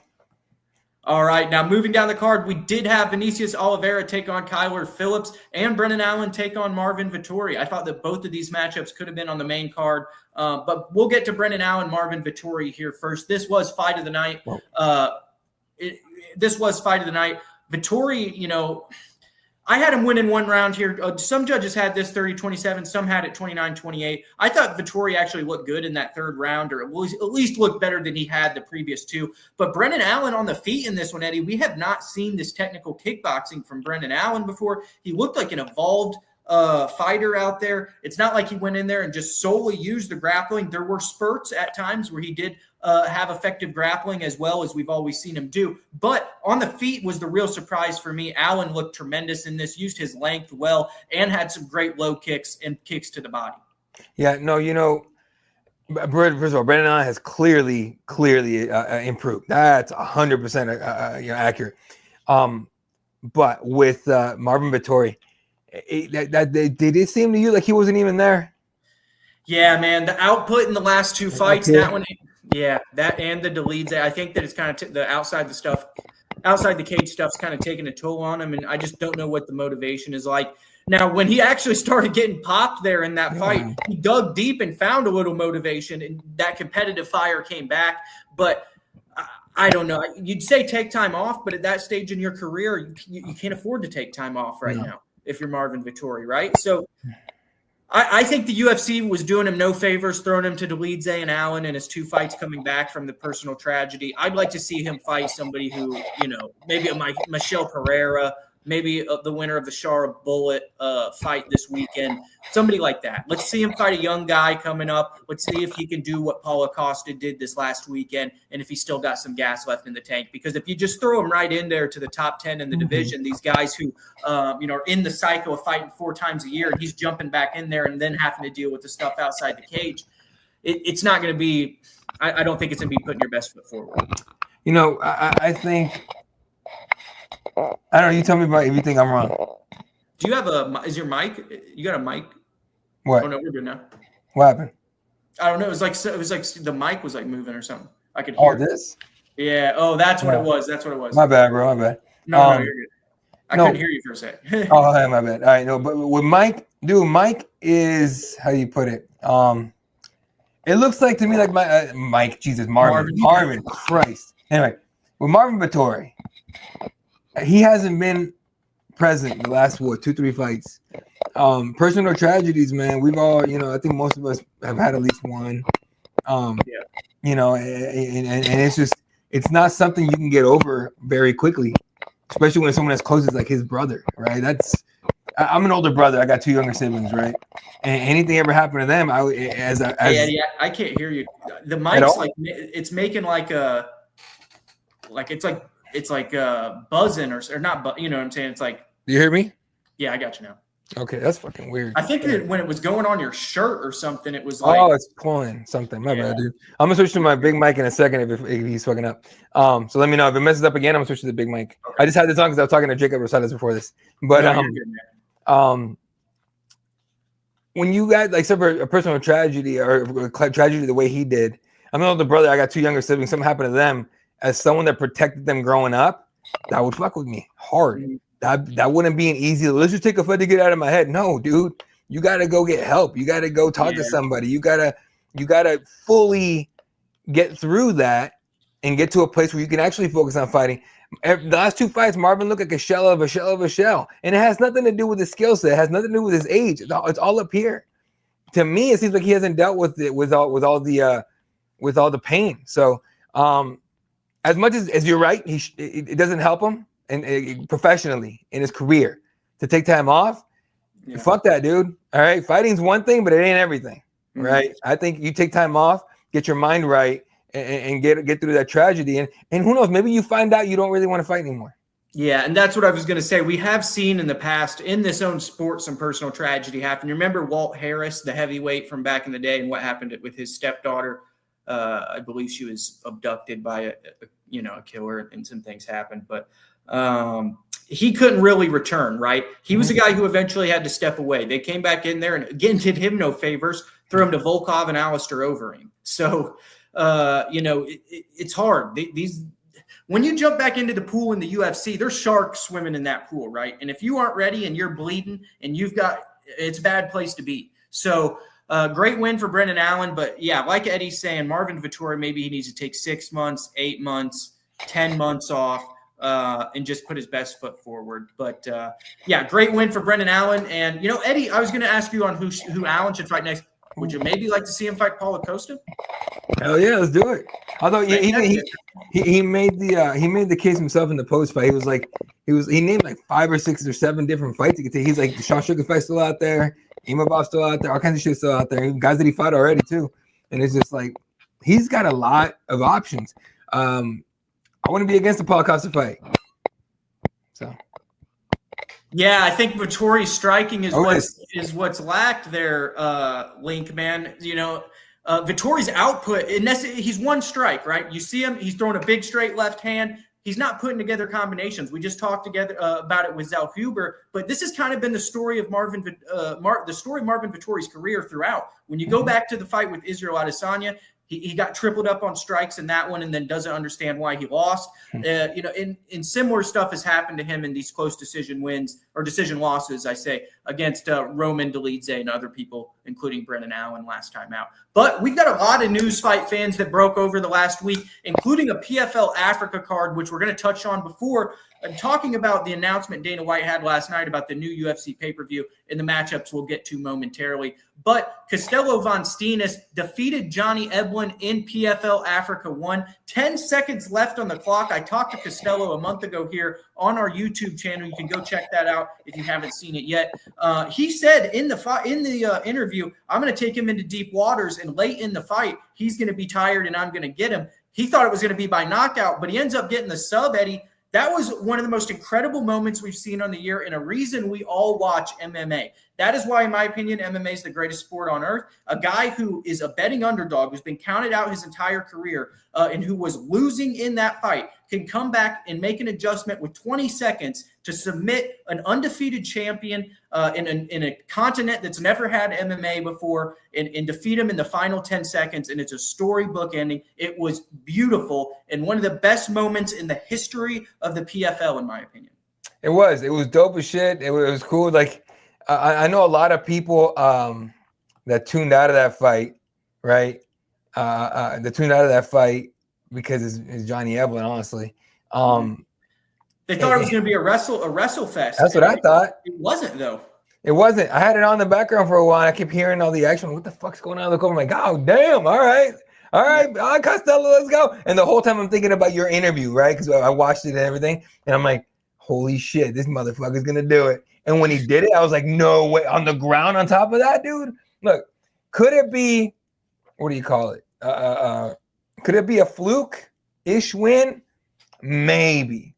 All right, now moving down the card, we did have Vinicius Oliveira take on Kyler Phillips and Brendan Allen take on Marvin Vettori. I thought that both of these matchups could have been on the main card, but we'll get to Brendan Allen, Marvin Vettori here first. This was fight of the night. This was fight of the night. Vettori, I had him winning one round here. Some judges had this 30-27. Some had it 29-28. I thought Vettori actually looked good in that third round, or at least looked better than he had the previous two. But Brendan Allen on the feet in this one, Eddie, we have not seen this technical kickboxing from Brendan Allen before. He looked like an evolved fighter out there. It's not like he went in there and just solely used the grappling. There were spurts at times where he did have effective grappling as well, as we've always seen him do. But on the feet was the real surprise for me. Allen looked tremendous in this, used his length well, and had some great low kicks and kicks to the body. Yeah, no, first of all, Brendan Allen has clearly improved. That's 100% accurate. But with Marvin Vettori, did it seem to you like he wasn't even there? Yeah, man. The output in the last two fights, that one, that and the deletes. I think that it's kind of the outside the cage stuff's kind of taking a toll on him, and I just don't know what the motivation is like. Now, when he actually started getting popped there in that fight, he dug deep and found a little motivation, and that competitive fire came back. But I don't know. You'd say take time off, but at that stage in your career, you can't afford to take time off right now if you're Marvin Vettori, right? So I think the UFC was doing him no favors, throwing him to Dolidze and Allen in his two fights coming back from the personal tragedy. I'd like to see him fight somebody who, maybe a Michelle Pereira, maybe the winner of the Shara Bullet fight this weekend, somebody like that. Let's see him fight a young guy coming up. Let's see if he can do what Paulo Costa did this last weekend, and if he's still got some gas left in the tank. Because if you just throw him right in there to the top 10 in the division, these guys who are in the cycle of fighting 4 times a year, and he's jumping back in there and then having to deal with the stuff outside the cage, it's not going to be – I don't think it's going to be putting your best foot forward. I think – I don't know. You tell me about if you think I'm wrong. Do you have is your mic? You got a mic? What? Oh no, we're good now. What happened? I don't know. It was like the mic was like moving or something. I could hear. Oh, this? Yeah. Oh, that's what it was. That's what it was. My bad, bro. My bad. No, you're good. I couldn't hear you for a sec. Oh, hey, my bad. All right, no, but with Mike, dude, Mike is how do you put it? It looks like to me like Marvin Christ. Anyway, with Marvin Vettori. He hasn't been present the last 2-3 fights. Personal tragedies, man. We've all, I think most of us have had at least one. And it's not something you can get over very quickly, especially when someone as close as like his brother, right? I'm an older brother. I got 2 younger siblings, right? And anything ever happened to them, Hey, Eddie, I can't hear you. The mic's like it's making it's like buzzing or not, you know what I'm saying? It's like, do you hear me? Yeah, I got you now. Okay, that's fucking weird. I think that when it was going on your shirt or something, it was like, it's pulling something. My bad, dude. I'm gonna switch to my big mic in a second if he's fucking up. So let me know if it messes up again. I'm gonna switch to the big mic. Okay. I just had this on because I was talking to Jacob Rosales before this. But when you guys like suffer a personal tragedy or a tragedy the way he did, I'm an older brother. I got 2 younger siblings. Something happened to them. As someone that protected them growing up, that would fuck with me hard. That wouldn't be an easy, let's just take a fight to get out of my head. No, dude, you got to go get help. You got to go talk to somebody. You got to fully get through that and get to a place where you can actually focus on fighting. The last 2 fights, Marvin looked like a shell of a shell of a shell. And it has nothing to do with his skill set. It has nothing to do with his age. It's all up here. To me, it seems like he hasn't dealt with it with all the pain. So, as much as you're right, it doesn't help him and professionally in his career to take time off. Yeah. Fuck that, dude. All right, fighting's one thing, but it ain't everything, right? I think you take time off, get your mind right, and get through that tragedy. And who knows? Maybe you find out you don't really want to fight anymore. Yeah, and that's what I was going to say. We have seen in the past in this own sport some personal tragedy happen. You remember Walt Harris, the heavyweight from back in the day, and what happened with his stepdaughter? I believe she was abducted by a killer, and some things happened, but he couldn't really return, right? He was a guy who eventually had to step away. They came back in there and again did him no favors, threw him to Volkov and Alistair Overeem. So, it's hard. When you jump back into the pool in the UFC, there's sharks swimming in that pool, right? And if you aren't ready and you're bleeding and it's a bad place to be. So, great win for Brendan Allen, but yeah, like Eddie's saying, Marvin Vettori, maybe he needs to take 6 months, 8 months, 10 months off, and just put his best foot forward. But great win for Brendan Allen. And Eddie, I was going to ask you on who Allen should fight next. Would you maybe like to see him fight Paulo Costa? Hell yeah, let's do it. Although he made the case himself in the post fight. He named like 5 or 6 or 7 different fights he could take. He's like the Sean Sugar fight still out there. Imavov still out there, all kinds of shit still out there. Guys that he fought already too, and it's just like he's got a lot of options. I wouldn't be against the Paulo Costa fight. So, yeah, I think Vettori's striking is what's lacked there. Link, man, Vettori's output. He's one strike, right? You see him; he's throwing a big straight left hand. He's not putting together combinations. We just talked together about it with Zal Huber, but this has kind of been the story of Marvin Vettori's career throughout. When you go back to the fight with Israel Adesanya, he got tripled up on strikes in that one and then doesn't understand why he lost. And similar stuff has happened to him in these close decision wins or decision losses, I say, against Roman Dolidze and other people, including Brendan Allen last time out. But we've got a lot of news fight fans that broke over the last week, including a PFL Africa card, which we're going to touch on before talking about the announcement Dana White had last night about the new UFC pay-per-view and the matchups we'll get to momentarily. But Costello Von Steenis defeated Johnny Eblen in PFL Africa 1. 10 seconds left on the clock. I talked to Costello a month ago here on our YouTube channel. You can go check that out if you haven't seen it yet. He said in the interview, I'm going to take him into deep waters, and late in the fight, he's going to be tired and I'm going to get him. He thought it was going to be by knockout, but he ends up getting the sub, Eddie. That was one of the most incredible moments we've seen on the year, and a reason we all watch MMA. That is why, in my opinion, MMA is the greatest sport on earth. A guy who is a betting underdog, who's been counted out his entire career, and who was losing in that fight, can come back and make an adjustment with 20 seconds to submit an undefeated champion in a continent that's never had MMA before, and defeat him in the final 10 seconds. And it's a storybook ending. It was beautiful and one of the best moments in the history of the PFL, in my opinion. It was dope as shit. It was cool. Like, I know a lot of people that tuned out of that fight, right? That tuned out of that fight because it's Johnny Eblen, honestly. They thought it was going to be a wrestle fest. That's what I thought. It wasn't, though. It wasn't. I had it on in the background for a while. I kept hearing all the action. What the fuck's going on? I'm like, oh, damn. All right, Costello, let's go. And the whole time I'm thinking about your interview, right? Because I watched it and everything. And I'm like, holy shit, this motherfucker's going to do it. And when he did it, I was like, no way. On the ground on top of that, dude? Look, could it be, what do you call it? Could it be a fluke-ish win? Maybe.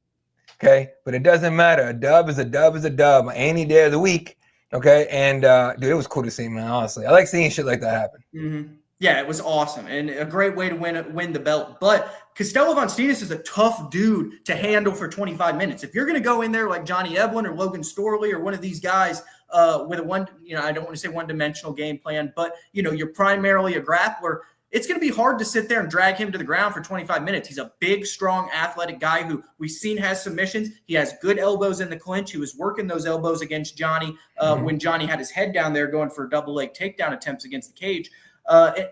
Okay, but it doesn't matter. A dub is a dub is a dub any day of the week. Okay, and dude, it was cool to see, man. Honestly, I like seeing shit like that happen. Mm-hmm. Yeah, it was awesome and a great way to win the belt. But Costello Von Steenis is a tough dude to handle for 25 minutes. If you're going to go in there like Johnny Eblen or Logan Storley or one of these guys with I don't want to say one-dimensional game plan, but you're primarily a grappler. It's going to be hard to sit there and drag him to the ground for 25 minutes. He's a big, strong, athletic guy who we've seen has submissions. He has good elbows in the clinch. He was working those elbows against Johnny when Johnny had his head down there going for double leg takedown attempts against the cage.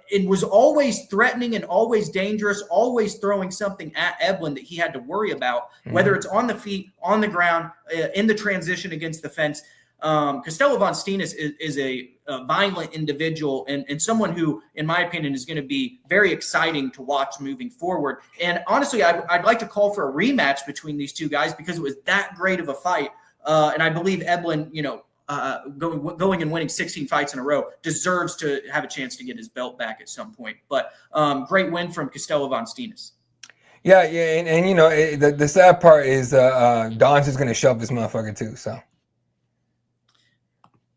It was always threatening and always dangerous, always throwing something at Eblen that he had to worry about, whether it's on the feet, on the ground, in the transition against the fence. Costello Von Steenis is a violent individual and someone who, in my opinion, is going to be very exciting to watch moving forward. And honestly, I'd like to call for a rematch between these two guys because it was that great of a fight. And I believe Eblen, going and winning 16 fights in a row, deserves to have a chance to get his belt back at some point. But great win from Costello Von Steenis. Yeah, and the sad part is Don's just going to shove this motherfucker too, so.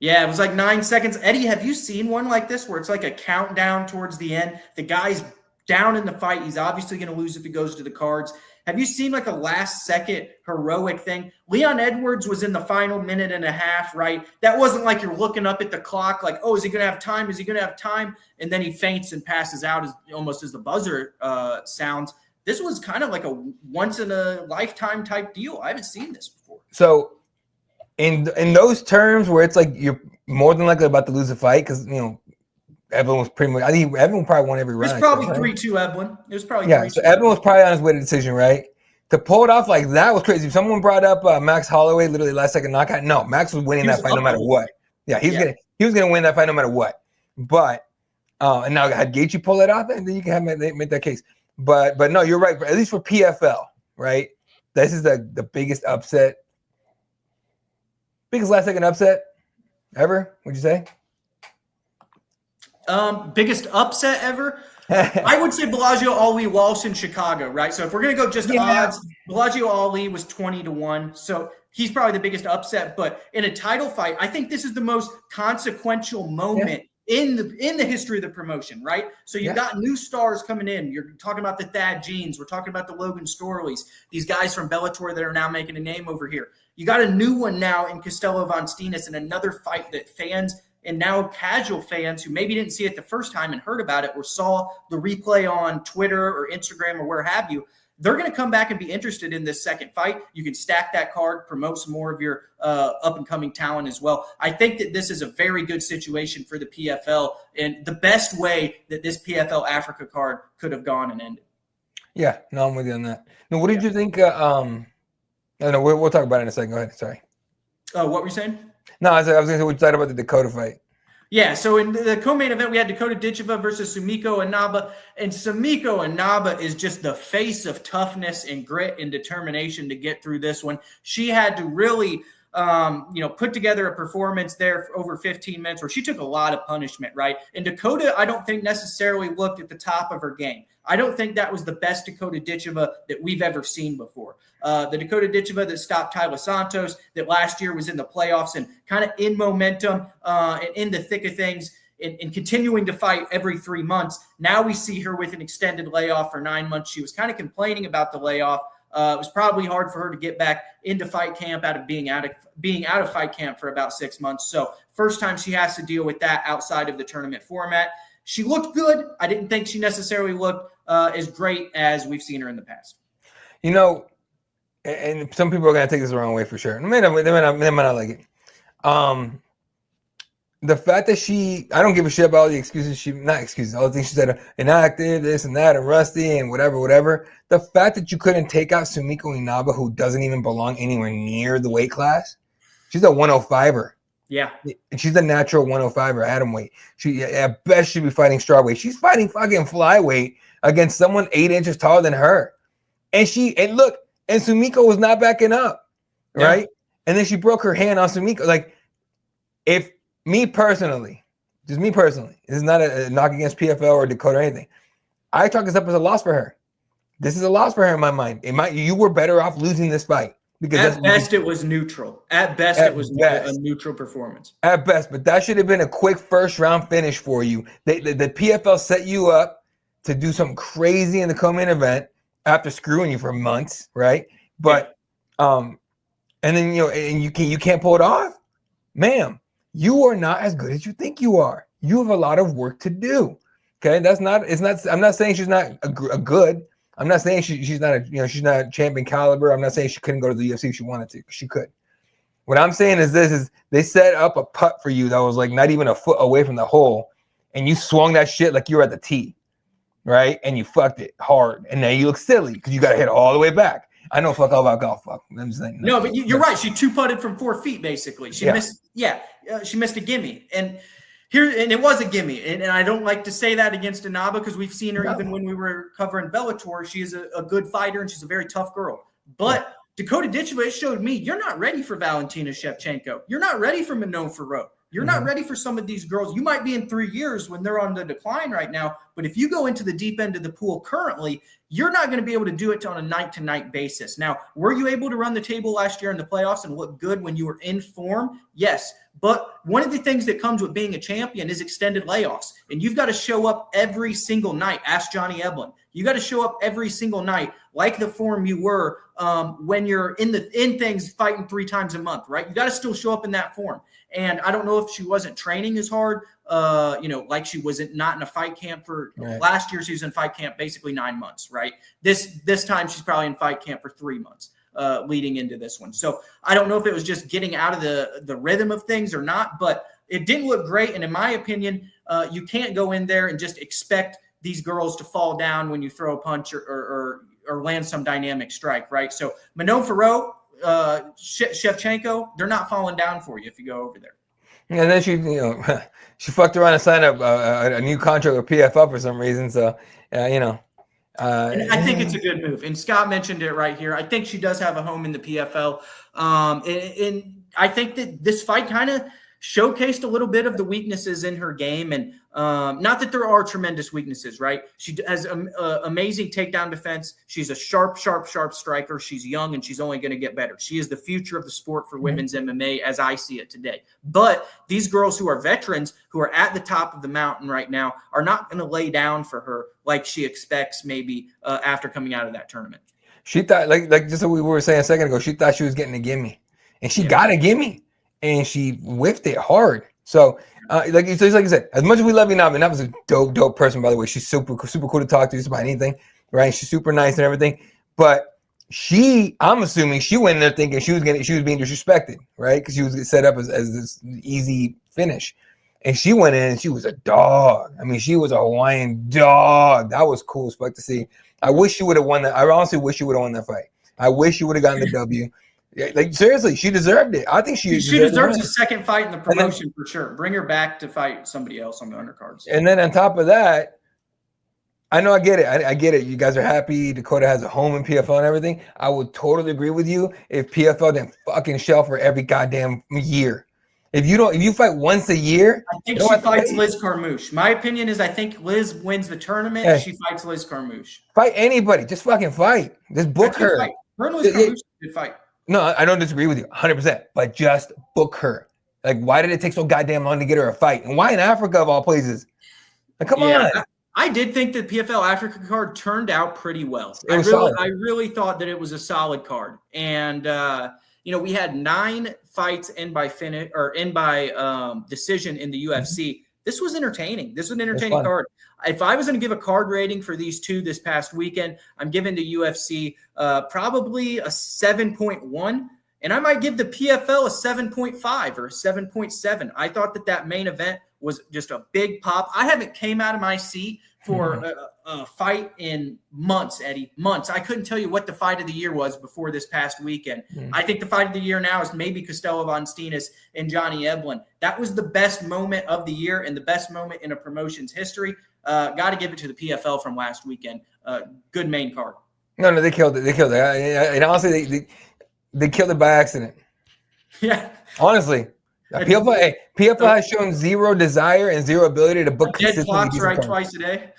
Yeah, it was like 9 seconds. Eddie, have you seen one like this where it's like a countdown towards the end? The guy's down in the fight. He's obviously going to lose if he goes to the cards. Have you seen like a last-second heroic thing? Leon Edwards was in the final minute and a half, right? That wasn't like you're looking up at the clock like, oh, is he going to have time? Is he going to have time? And then he faints and passes out almost as the buzzer sounds. This was kind of like a once-in-a-lifetime type deal. I haven't seen this before. So in those terms where it's like you're more than likely about to lose a fight because, Eblen was pretty much – I think Eblen probably won every round. It was probably 3-2 Eblen. It was probably 3-2. Yeah, so Eblen was probably on his way to decision, right? To pull it off like that was crazy. If someone brought up Max Holloway, literally last-second knockout, no, Max was winning that fight no matter what. Yeah, he was gonna win that fight no matter what. But and now had Gaethje pull it off, then you can make that case. But no, you're right. At least for PFL, right? This is the biggest upset. Biggest last-second upset ever, would you say? Biggest upset ever? I would say Bellagio Ali Walsh in Chicago, right? So if we're going to go just odds, Bellagio Ali was 20-1. So he's probably the biggest upset. But in a title fight, I think this is the most consequential moment in the history of the promotion, right? So you've got new stars coming in. You're talking about the Thad Jeans. We're talking about the Logan Storleys, these guys from Bellator that are now making a name over here. You got a new one now in Costello Von Steenis and another fight that fans and now casual fans who maybe didn't see it the first time and heard about it or saw the replay on Twitter or Instagram or where have you, they're going to come back and be interested in this second fight. You can stack that card, promote some more of your up-and-coming talent as well. I think that this is a very good situation for the PFL and the best way that this PFL Africa card could have gone and ended. Yeah, no, I'm with you on that. Now, what did you think? No, we'll talk about it in a second. Go ahead. Sorry. What were you saying? No, I was going to say we thought about the Dakota fight. Yeah, so in the co-main event, we had Dakota Ditcheva versus Sumiko Inaba, and Sumiko Inaba is just the face of toughness and grit and determination to get through this one. She had to really, put together a performance there for over 15 minutes where she took a lot of punishment, right? And Dakota, I don't think necessarily looked at the top of her game. I don't think that was the best Dakota Ditcheva that we've ever seen before. The Dakota Ditcheva that stopped Tyler Santos, that last year was in the playoffs and kind of in momentum and in the thick of things and continuing to fight every 3 months. Now we see her with an extended layoff for 9 months. She was kind of complaining about the layoff. It was probably hard for her to get back into fight camp out of being out of fight camp for about 6 months. So first time she has to deal with that outside of the tournament format. She looked good. I didn't think she necessarily looked as great as we've seen her in the past. You know, and some people are going to take this the wrong way for sure. They might not like it. The fact that I don't give a shit about all the excuses all the things she said, inactive, this and that, and rusty, and whatever. The fact that you couldn't take out Sumiko Inaba, who doesn't even belong anywhere near the weight class. She's a 105er. Yeah. She's a natural 105er, atom weight. She at best should be fighting strawweight. She's fighting fucking flyweight against someone 8 inches taller than her. And Sumiko was not backing up, right? Yeah. And then she broke her hand on Sumiko. Like, if me personally, this is not a knock against PFL or Dakota or anything. I chalk this up as a loss for her. This is a loss for her in my mind. You were better off losing this fight. Because at best, it was neutral. At best, it was a neutral performance. At best, but that should have been a quick first-round finish for you. The PFL set you up to do something crazy in the co-main event after screwing you for months, right? But and then and you can't pull it off, ma'am. You are not as good as you think you are. You have a lot of work to do. Okay, I'm not saying she's not a good. I'm not saying she's not she's not champion caliber. I'm not saying she couldn't go to the UFC if she wanted to. She could. What I'm saying is they set up a putt for you that was like not even a foot away from the hole, and you swung that shit like you were at the tee, right? And you fucked it hard, and now you look silly because you got to hit all the way back. I know fuck all about golf. Fuck. I'm just saying. No, but you're right. She 2-putted from 4 feet basically. She missed. Yeah, she missed a gimme, and it was a gimme, and I don't like to say that against Inaba because we've seen her even when we were covering Bellator. She is a good fighter, and she's a very tough girl. But Dakota Ditcheva showed me you're not ready for Valentina Shevchenko. You're not ready for Manon Fiorot. You're not ready for some of these girls. You might be in 3 years when they're on the decline right now, but if you go into the deep end of the pool currently, you're not going to be able to do it on a night-to-night basis. Now, were you able to run the table last year in the playoffs and look good when you were in form? Yes. But one of the things that comes with being a champion is extended layoffs. And you've got to show up every single night. Ask Johnny Eblin. You got to show up every single night like the form you were when you're in things fighting 3 times a month, right? You got to still show up in that form. And I don't know if she wasn't training as hard, like she wasn't not in a fight camp for last year. She was in fight camp basically 9 months, right? This time she's probably in fight camp for 3 months leading into this one. So I don't know if it was just getting out of the rhythm of things or not, but it didn't look great. And in my opinion, you can't go in there and just expect these girls to fall down when you throw a punch or land some dynamic strike, right? So Manon Fiorot, Shevchenko, they're not falling down for you if you go over there. And then she fucked around and signed up a new contract with PFL for some reason. So, and I think it's a good move. And Scott mentioned it right here. I think she does have a home in the PFL. And I think that this fight kind of showcased a little bit of the weaknesses in her game. And not that there are tremendous weaknesses, right? She has amazing takedown defense. She's a sharp striker. She's young, and she's only going to get better. She is the future of the sport for women's MMA as I see it today. But these girls who are veterans, who are at the top of the mountain right now, are not going to lay down for her like she expects maybe after coming out of that tournament. She thought, like just what we were saying a second ago, she thought she was getting a gimme. And she got a gimme. And she whiffed it hard. So, like you said, as much as we love Inaba, and that was a dope person, by the way. She's super cool to talk to just about anything, right? She's super nice and everything. But I'm assuming she went in there thinking she was being disrespected, right? Because she was set up as this easy finish. And she went in and she was a dog. I mean, she was a Hawaiian dog. That was cool to see. I wish she would have won that. I honestly wish she would have won that fight. I wish she would have gotten the W. Yeah, like seriously, she deserved it. I think she deserves a second fight in the promotion for sure. Bring her back to fight somebody else on the undercards. And then on top of that, I know I get it. I get it. You guys are happy Dakota has a home in PFL and everything. I would totally agree with you if PFL didn't fucking shelf her every goddamn year. If you fight once a year, I think she fights Liz Carmouche. My opinion is I think Liz wins the tournament. Hey, she fights Liz Carmouche. Fight anybody. Just fucking fight. Just book her. Her and Liz Carmouche did fight. No, I don't disagree with you 100%, but just book her. Like, why did it take so goddamn long to get her a fight? And why in Africa of all places? Like, come on. I did think the PFL Africa card turned out pretty well. I really thought that it was a solid card. And, we had 9 fights end by decision in the UFC. This was entertaining. This was an entertaining card. If I was going to give a card rating for these two this past weekend, I'm giving the UFC probably a 7.1, and I might give the PFL a 7.5 or a 7.7. I thought that main event was just a big pop. I haven't came out of my seat for a fight in months, Eddie. Months. I couldn't tell you what the fight of the year was before this past weekend. I think the fight of the year now is maybe Costello Von Steenis and Johnny Eblen. That was the best moment of the year and the best moment in a promotion's history. Got to give it to the PFL from last weekend. Good main card. No, they killed it. They killed it. And honestly, they killed it by accident. Yeah. Honestly. PFL has shown zero desire and zero ability to book dead clocks right twice a day.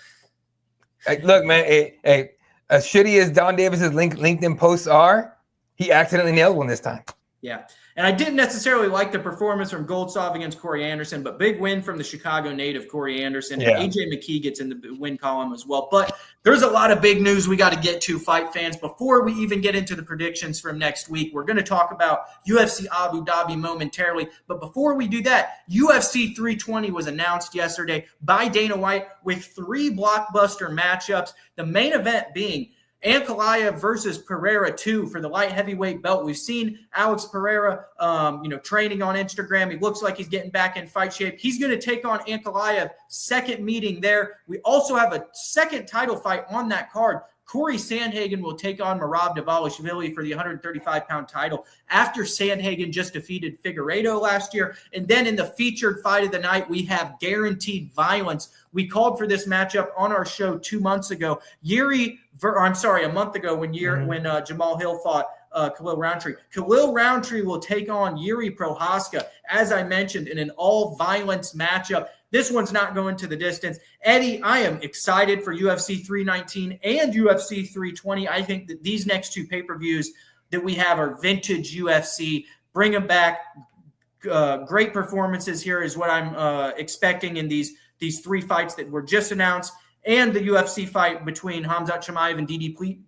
Look, man, as shitty as Don Davis's LinkedIn posts are, he accidentally nailed one this time. Yeah. And I didn't necessarily like the performance from Goldsov against Corey Anderson, but big win from the Chicago native Corey Anderson. And AJ McKee gets in the win column as well. But there's a lot of big news we got to get to, fight fans. Before we even get into the predictions from next week, we're going to talk about UFC Abu Dhabi momentarily. But before we do that, UFC 320 was announced yesterday by Dana White with 3 blockbuster matchups. The main event being Ankalaev versus Pereira 2 for the light heavyweight belt. We've seen Alex Pereira, training on Instagram. He looks like he's getting back in fight shape. He's going to take on Ankalaev. Second meeting there. We also have a second title fight on that card. Corey Sandhagen will take on Merab Dvalishvili for the 135-pound title after Sandhagen just defeated Figueiredo last year. And then in the featured fight of the night, we have Guaranteed Violence. We called for this matchup on our show 2 months ago. A month ago when Jamal Hill fought Khalil Roundtree. Khalil Roundtree will take on Yuri Prohaska, as I mentioned, in an all-violence matchup. This one's not going to the distance. Eddie, I am excited for UFC 319 and UFC 320. I think that these next 2 pay-per-views that we have are vintage UFC. Bring them back. Great performances here is what I'm expecting in these 3 fights that were just announced, and the UFC fight between Khamzat Chimaev and DDP.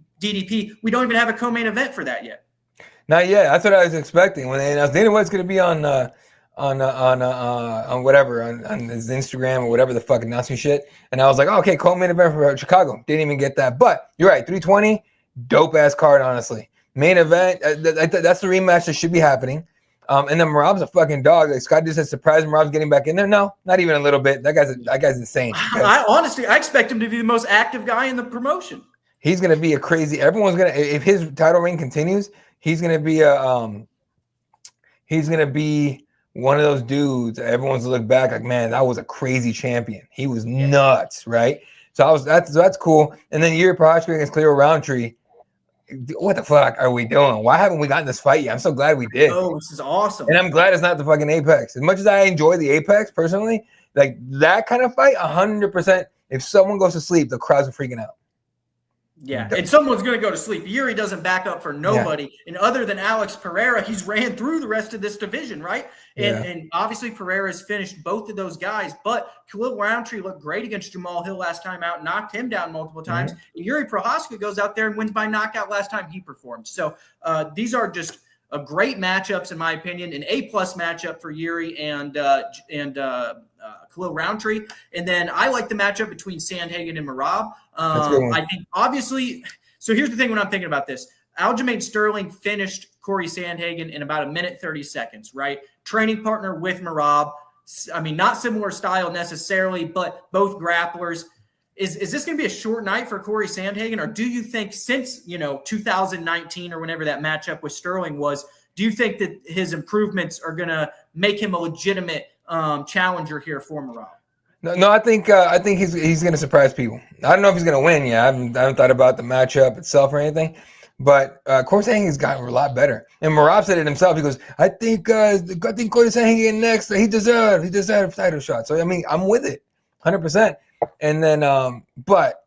We don't even have a co-main event for that yet. Not yet. That's what I was expecting when they announced Dana White's going to be on whatever on his Instagram or whatever the fuck announcing shit, and I was like, oh, okay, co-main event for Chicago. Didn't even get that, but you're right. 320, dope ass card, honestly. Main event. That's the rematch that should be happening. And then Merab's a fucking dog. Like Scott just said, surprised Merab's getting back in there. No, not even a little bit. That guy's insane. I expect him to be the most active guy in the promotion. He's gonna be a crazy. If his title reign continues, he's gonna be one of those dudes. Everyone's gonna look back like, man, that was a crazy champion. He was nuts, right? So that's cool. And then Yuri Prohaska against Khalil Roundtree. What the fuck are we doing? Why haven't we gotten this fight yet? I'm so glad we did. Oh, this is awesome. And I'm glad it's not the fucking Apex. As much as I enjoy the Apex personally, like that kind of fight, 100%. If someone goes to sleep, the crowds are freaking out. Yeah, and someone's going to go to sleep. Yuri doesn't back up for nobody. Yeah. And other than Alex Pereira, he's ran through the rest of this division, right? And obviously Pereira's finished both of those guys. But Khalil Roundtree looked great against Jamal Hill last time out, knocked him down multiple times. And Yuri Prohaska goes out there and wins by knockout last time he performed. So these are just great matchups, in my opinion. An A-plus matchup for Yuri and Khalil Roundtree. And then I like the matchup between Sandhagen and Merab. I think obviously, so here's the thing when I'm thinking about this. Aljamain Sterling finished Corey Sandhagen in about 1:30 seconds, right? Training partner with Merab. I mean, not similar style necessarily, but both grapplers. Is this going to be a short night for Corey Sandhagen, or do you think since 2019 or whenever that matchup with Sterling was, do you think that his improvements are going to make him a legitimate challenger here for Merab? No, I think he's going to surprise people. I don't know if he's going to win. Yeah, I haven't thought about the matchup itself or anything, but Corey Sandhagen's gotten a lot better. And Merab said it himself. He goes, "I think Corey Sandhagen next. He deserved a title shot." So I mean, I'm with it, 100%. And then, but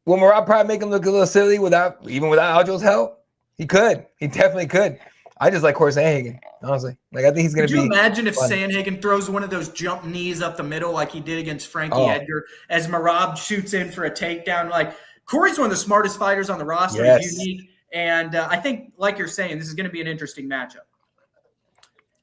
will Merab probably make him look a little silly without Aljo's help? He could. He definitely could. I just like Corey Sandhagen, honestly. Like, I think he's going to be. Could you imagine if fun. Sandhagen throws one of those jump knees up the middle like he did against Frankie Edgar as Merab shoots in for a takedown? Like, Corey's one of the smartest fighters on the roster. Yes. He's unique. And I think, like you're saying, this is going to be an interesting matchup.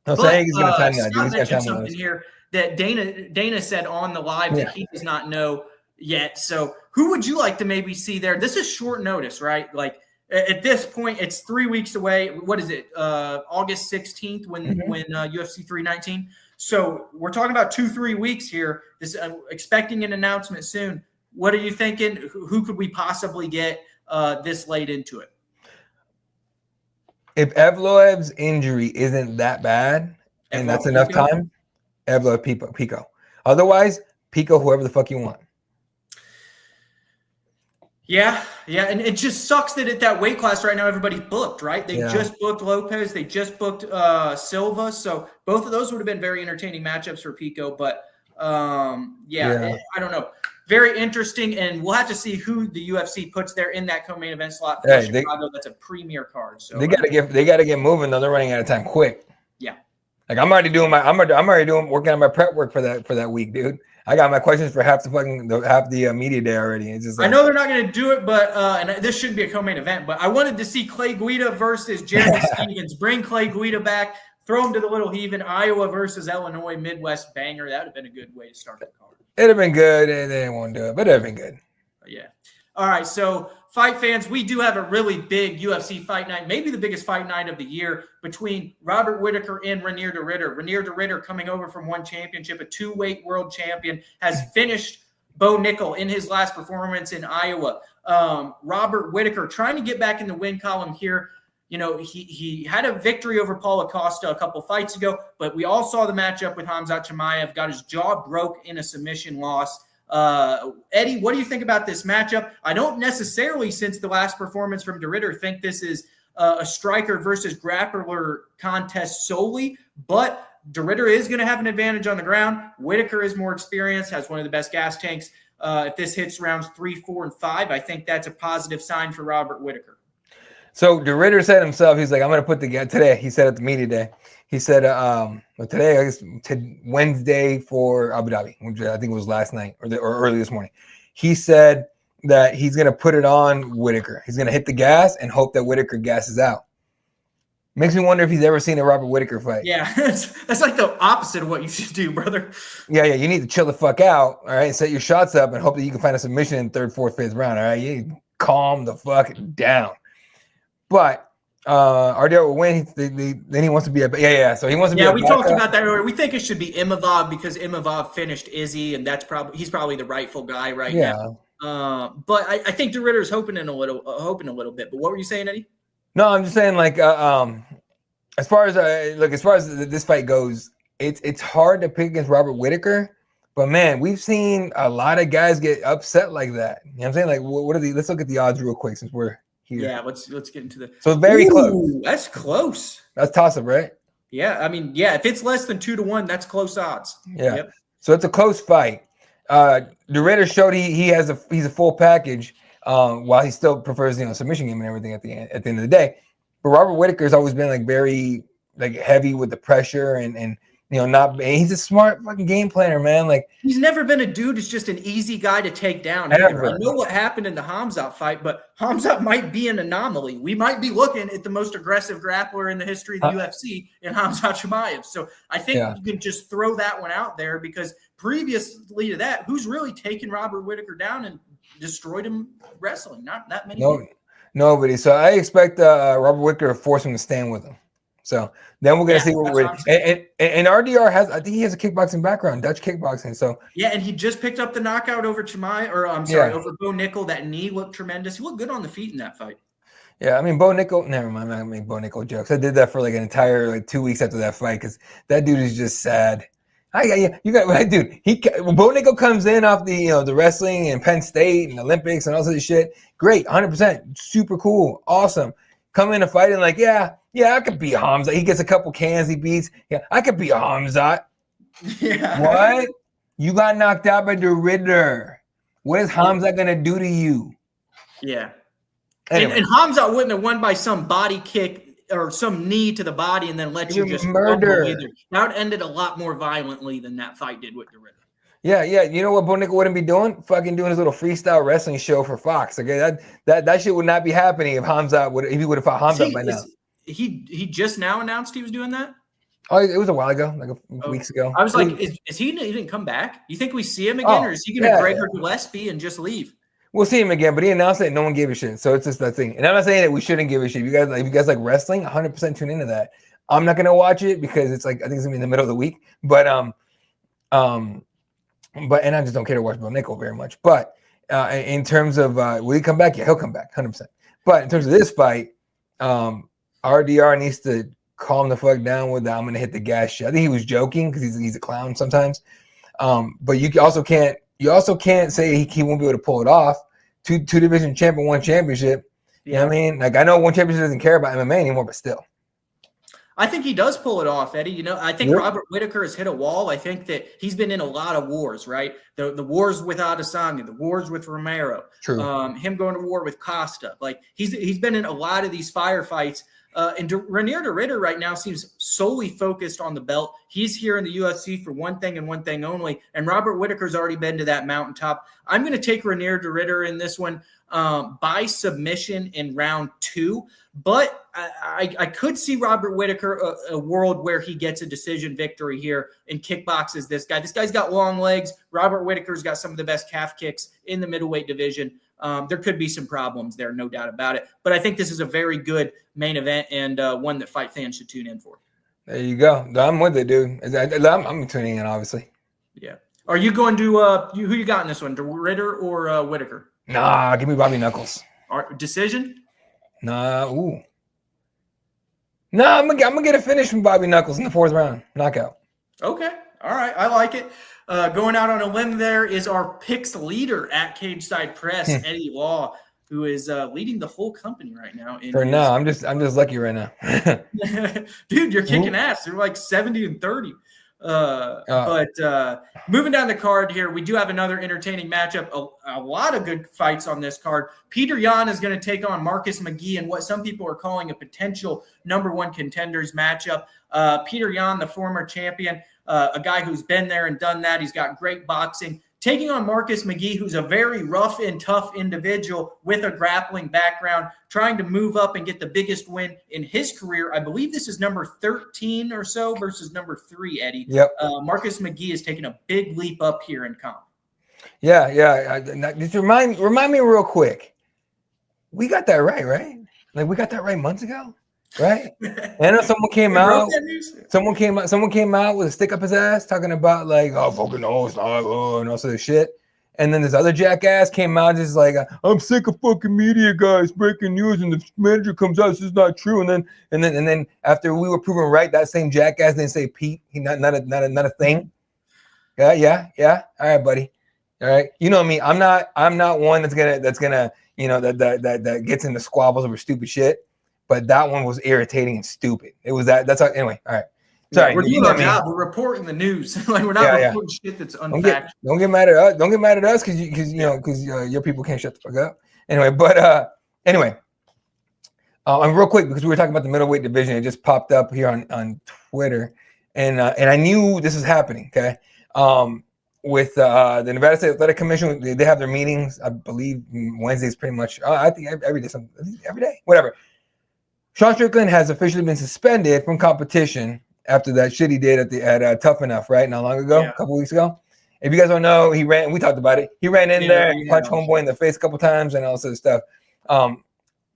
No, Sandhagen's going to time that. Scott mentioned something here that Dana said on the live that he does not know yet. So who would you like to maybe see there? This is short notice, right? Like, at this point, it's 3 weeks away. What is it? August 16th when UFC 319. So we're talking about 2-3 weeks here. This expecting an announcement soon. What are you thinking? Who could we possibly get this late into it? If Evloev's injury isn't that bad and that's enough time, Evloev Pico. Otherwise, Pico whoever the fuck you want. Yeah, and it just sucks that at that weight class right now everybody's booked, right? They just booked Lopez, they just booked Silva, so both of those would have been very entertaining matchups for Pico. But I don't know, very interesting, and we'll have to see who the UFC puts there in that co-main event slot for Chicago. That's a premier card, so they got to get moving though. They're running out of time quick. Yeah, like I'm already working on my prep work for that week, dude. I got my questions for half the media day already. It's just like, I know they're not going to do it, but and this shouldn't be a co-main event, but I wanted to see Clay Guida versus Jeremy Stevens. Bring Clay Guida back, throw him to the Little Heathen. Iowa versus Illinois Midwest banger. That would have been a good way to start the card. It'd have been good, and they won't do it, but it'd have been good. Yeah. All right, so fight fans, we do have a really big UFC fight night, maybe the biggest fight night of the year, between Robert Whittaker and Renier de Ridder. Renier de Ridder, coming over from one championship, a 2-weight world champion, has finished Bo Nickel in his last performance in Iowa. Robert Whittaker trying to get back in the win column here. He had a victory over Paulo Costa a couple fights ago, but we all saw the matchup with Khamzat Chimaev, got his jaw broke in a submission loss. Eddie, what do you think about this matchup? I don't necessarily, since the last performance from de Ridder, think this is a striker versus grappler contest solely, but de Ridder is going to have an advantage on the ground. Whittaker is more experienced, has one of the best gas tanks. If this hits rounds 3, 4, and 5, I think that's a positive sign for Robert Whittaker. So de Ridder said himself, he's like, I'm going to put today. He said at the media day, he said, today, I guess, Wednesday for Abu Dhabi, which I think was last night or early this morning. He said that he's going to put it on Whittaker. He's going to hit the gas and hope that Whittaker gasses out. Makes me wonder if he's ever seen a Robert Whittaker fight. Yeah, that's like the opposite of what you should do, brother. Yeah, you need to chill the fuck out, all right? Set your shots up and hope that you can find a submission in 3rd, 4th, 5th round, all right? You calm the fuck down. But RDR will win. Then he wants to be a So he wants to be. Yeah, we talked about that earlier. We think it should be Imavov because Imavov finished Izzy, and he's probably the rightful guy now. But I think de Ridder's hoping a little bit. But what were you saying, Eddie? No, I'm just saying as far as this fight goes, it's hard to pick against Robert Whittaker. But man, we've seen a lot of guys get upset like that. You know what I'm saying? Like, what are the? Let's look at the odds real quick since we're here. Yeah, let's get into the. So it's very close. That's close. That's toss-up, right? Yeah, I mean, if it's less than 2-1, that's close odds. Yeah. Yep. So it's a close fight. De Ridder showed he's a full package. While he still prefers submission game and everything at the end of the day. But Robert Whittaker's always been very heavy with the pressure and he's a smart fucking game planner, man. Like, he's never been a dude who's just an easy guy to take down. I know what happened in the Khamzat fight, but Khamzat might be an anomaly. We might be looking at the most aggressive grappler in the history of the UFC in Khamzat Chimaev. So I think you can just throw that one out there because previously to that, who's really taken Robert Whittaker down and destroyed him wrestling? Not that many. Nobody. So I expect Robert Whittaker to force him to stand with him. So then we're gonna see what we're what I'm and RDR has. I think he has a kickboxing background, Dutch kickboxing. So yeah, and he just picked up the knockout over Chimaev, or I'm sorry, over Bo Nickel. That knee looked tremendous. He looked good on the feet in that fight. Yeah, I mean Bo Nickel. Never mind, I'm not gonna make Bo Nickel jokes. I did that for like an entire 2 weeks after that fight because that dude is just sad. You got right, dude. Bo Nickel comes in off the the wrestling and Penn State and Olympics and all this shit. Great, 100%, super cool, awesome. Come in and fight and like, yeah, I could beat Hamza. He gets a couple cans he beats. Yeah, I could beat Hamza. Yeah. What? You got knocked out by the Ritter. What is Hamza gonna do to you? Yeah. Anyway. And Hamza wouldn't have won by some body kick or some knee to the body and then let you just murder. Either. That ended a lot more violently than that fight did with the Ritter. Yeah. You know what Bo Nickel wouldn't be doing? Fucking doing his little freestyle wrestling show for Fox. Okay, that shit would not be happening if he would have fought Hamza by now. He just now announced he was doing that? Oh, it was a while ago, like weeks ago. I was like, is he didn't come back? You think we see him again, or is he going to Gregor Gillespie and just leave? We'll see him again, but he announced it and no one gave a shit. So it's just that thing. And I'm not saying that we shouldn't give a shit. If you guys like wrestling, 100% tune into that. I'm not gonna watch it because it's like I think it's gonna be in the middle of the week. But and I just don't care to watch Bo Nickel very much. But in terms of will he come back? Yeah, he'll come back, 100%. But in terms of this fight, RDR needs to calm the fuck down with the I'm gonna hit the gas shit. I think he was joking because he's a clown sometimes. But you also can't say he won't be able to pull it off. Two division champion, one championship. You know what I mean? Like I know one championship doesn't care about MMA anymore, but still. I think he does pull it off, Eddie. You know, I think Robert Whittaker has hit a wall. I think that he's been in a lot of wars, right? The wars with Adesanya, the wars with Romero, True. Him going to war with Costa. Like he's been in a lot of these firefights. And Ranier de Ridder right now seems solely focused on the belt. He's here in the UFC for one thing and one thing only. And Robert Whittaker's already been to that mountaintop. I'm going to take Ranier de Ridder in this one by submission in round 2. But I could see Robert Whittaker a world where he gets a decision victory here and kickboxes this guy. This guy's got long legs. Robert Whittaker's got some of the best calf kicks in the middleweight division. There could be some problems there, no doubt about it. But I think this is a very good main event and one that fight fans should tune in for. There you go. I'm with it, dude. I'm tuning in, obviously. Yeah. Are you going to who you got in this one, de Ridder or Whittaker? Nah, give me Bobby Knuckles. Decision? Nah, ooh. Nah, I'm gonna get a finish from Bobby Knuckles in the 4th round. Knockout. Okay. All right. I like it. Going out on a limb there is our picks leader at Cageside Press, Eddie Law, who is leading the whole company right now. For now, I'm just lucky right now. Dude, you're kicking ass. You're like 70-30. But moving down the card here, we do have another entertaining matchup. A lot of good fights on this card. Peter Yan is going to take on Marcus McGee in what some people are calling a potential #1 contenders matchup. Peter Yan, the former champion, a guy who's been there and done that. He's got great boxing. Taking on Marcus McGee, who's a very rough and tough individual with a grappling background, trying to move up and get the biggest win in his career. I believe this is number 13 or so versus number 3, Eddie. Yep. Marcus McGee is taking a big leap up here in comp. Yeah. Just remind me real quick. We got that right? Like we got that right months ago, right? I know someone came out. Someone came out with a stick up his ass talking about like, oh, fucking no, it's not, oh, and all sort of shit. And then this other jackass came out just like, I'm sick of fucking media guys breaking news, and the manager comes out, this is not true. And then after we were proven right, that same jackass didn't say Pete. He not a thing. Yeah. All right, buddy. All right. You know me. I'm not one that's gonna that gets into squabbles over stupid shit. But that one was irritating and stupid. It was that's how, anyway. All right. Sorry. We're doing our job. We're reporting the news. Like we're not reporting shit that's unfactual. Don't get mad at us. Don't get mad at us because your people can't shut the fuck up. Anyway, but and real quick, because we were talking about the middleweight division, it just popped up here on Twitter, and I knew this was happening. Okay. With the Nevada State Athletic Commission, they have their meetings. I believe Wednesdays, pretty much. I think every day, whatever. Sean Strickland has officially been suspended from competition after that shit he did at Tough Enough, right? Not long ago, a couple weeks ago. If you guys don't know, we talked about it. He ran in there and punched homeboy in the face a couple times and all sort of stuff.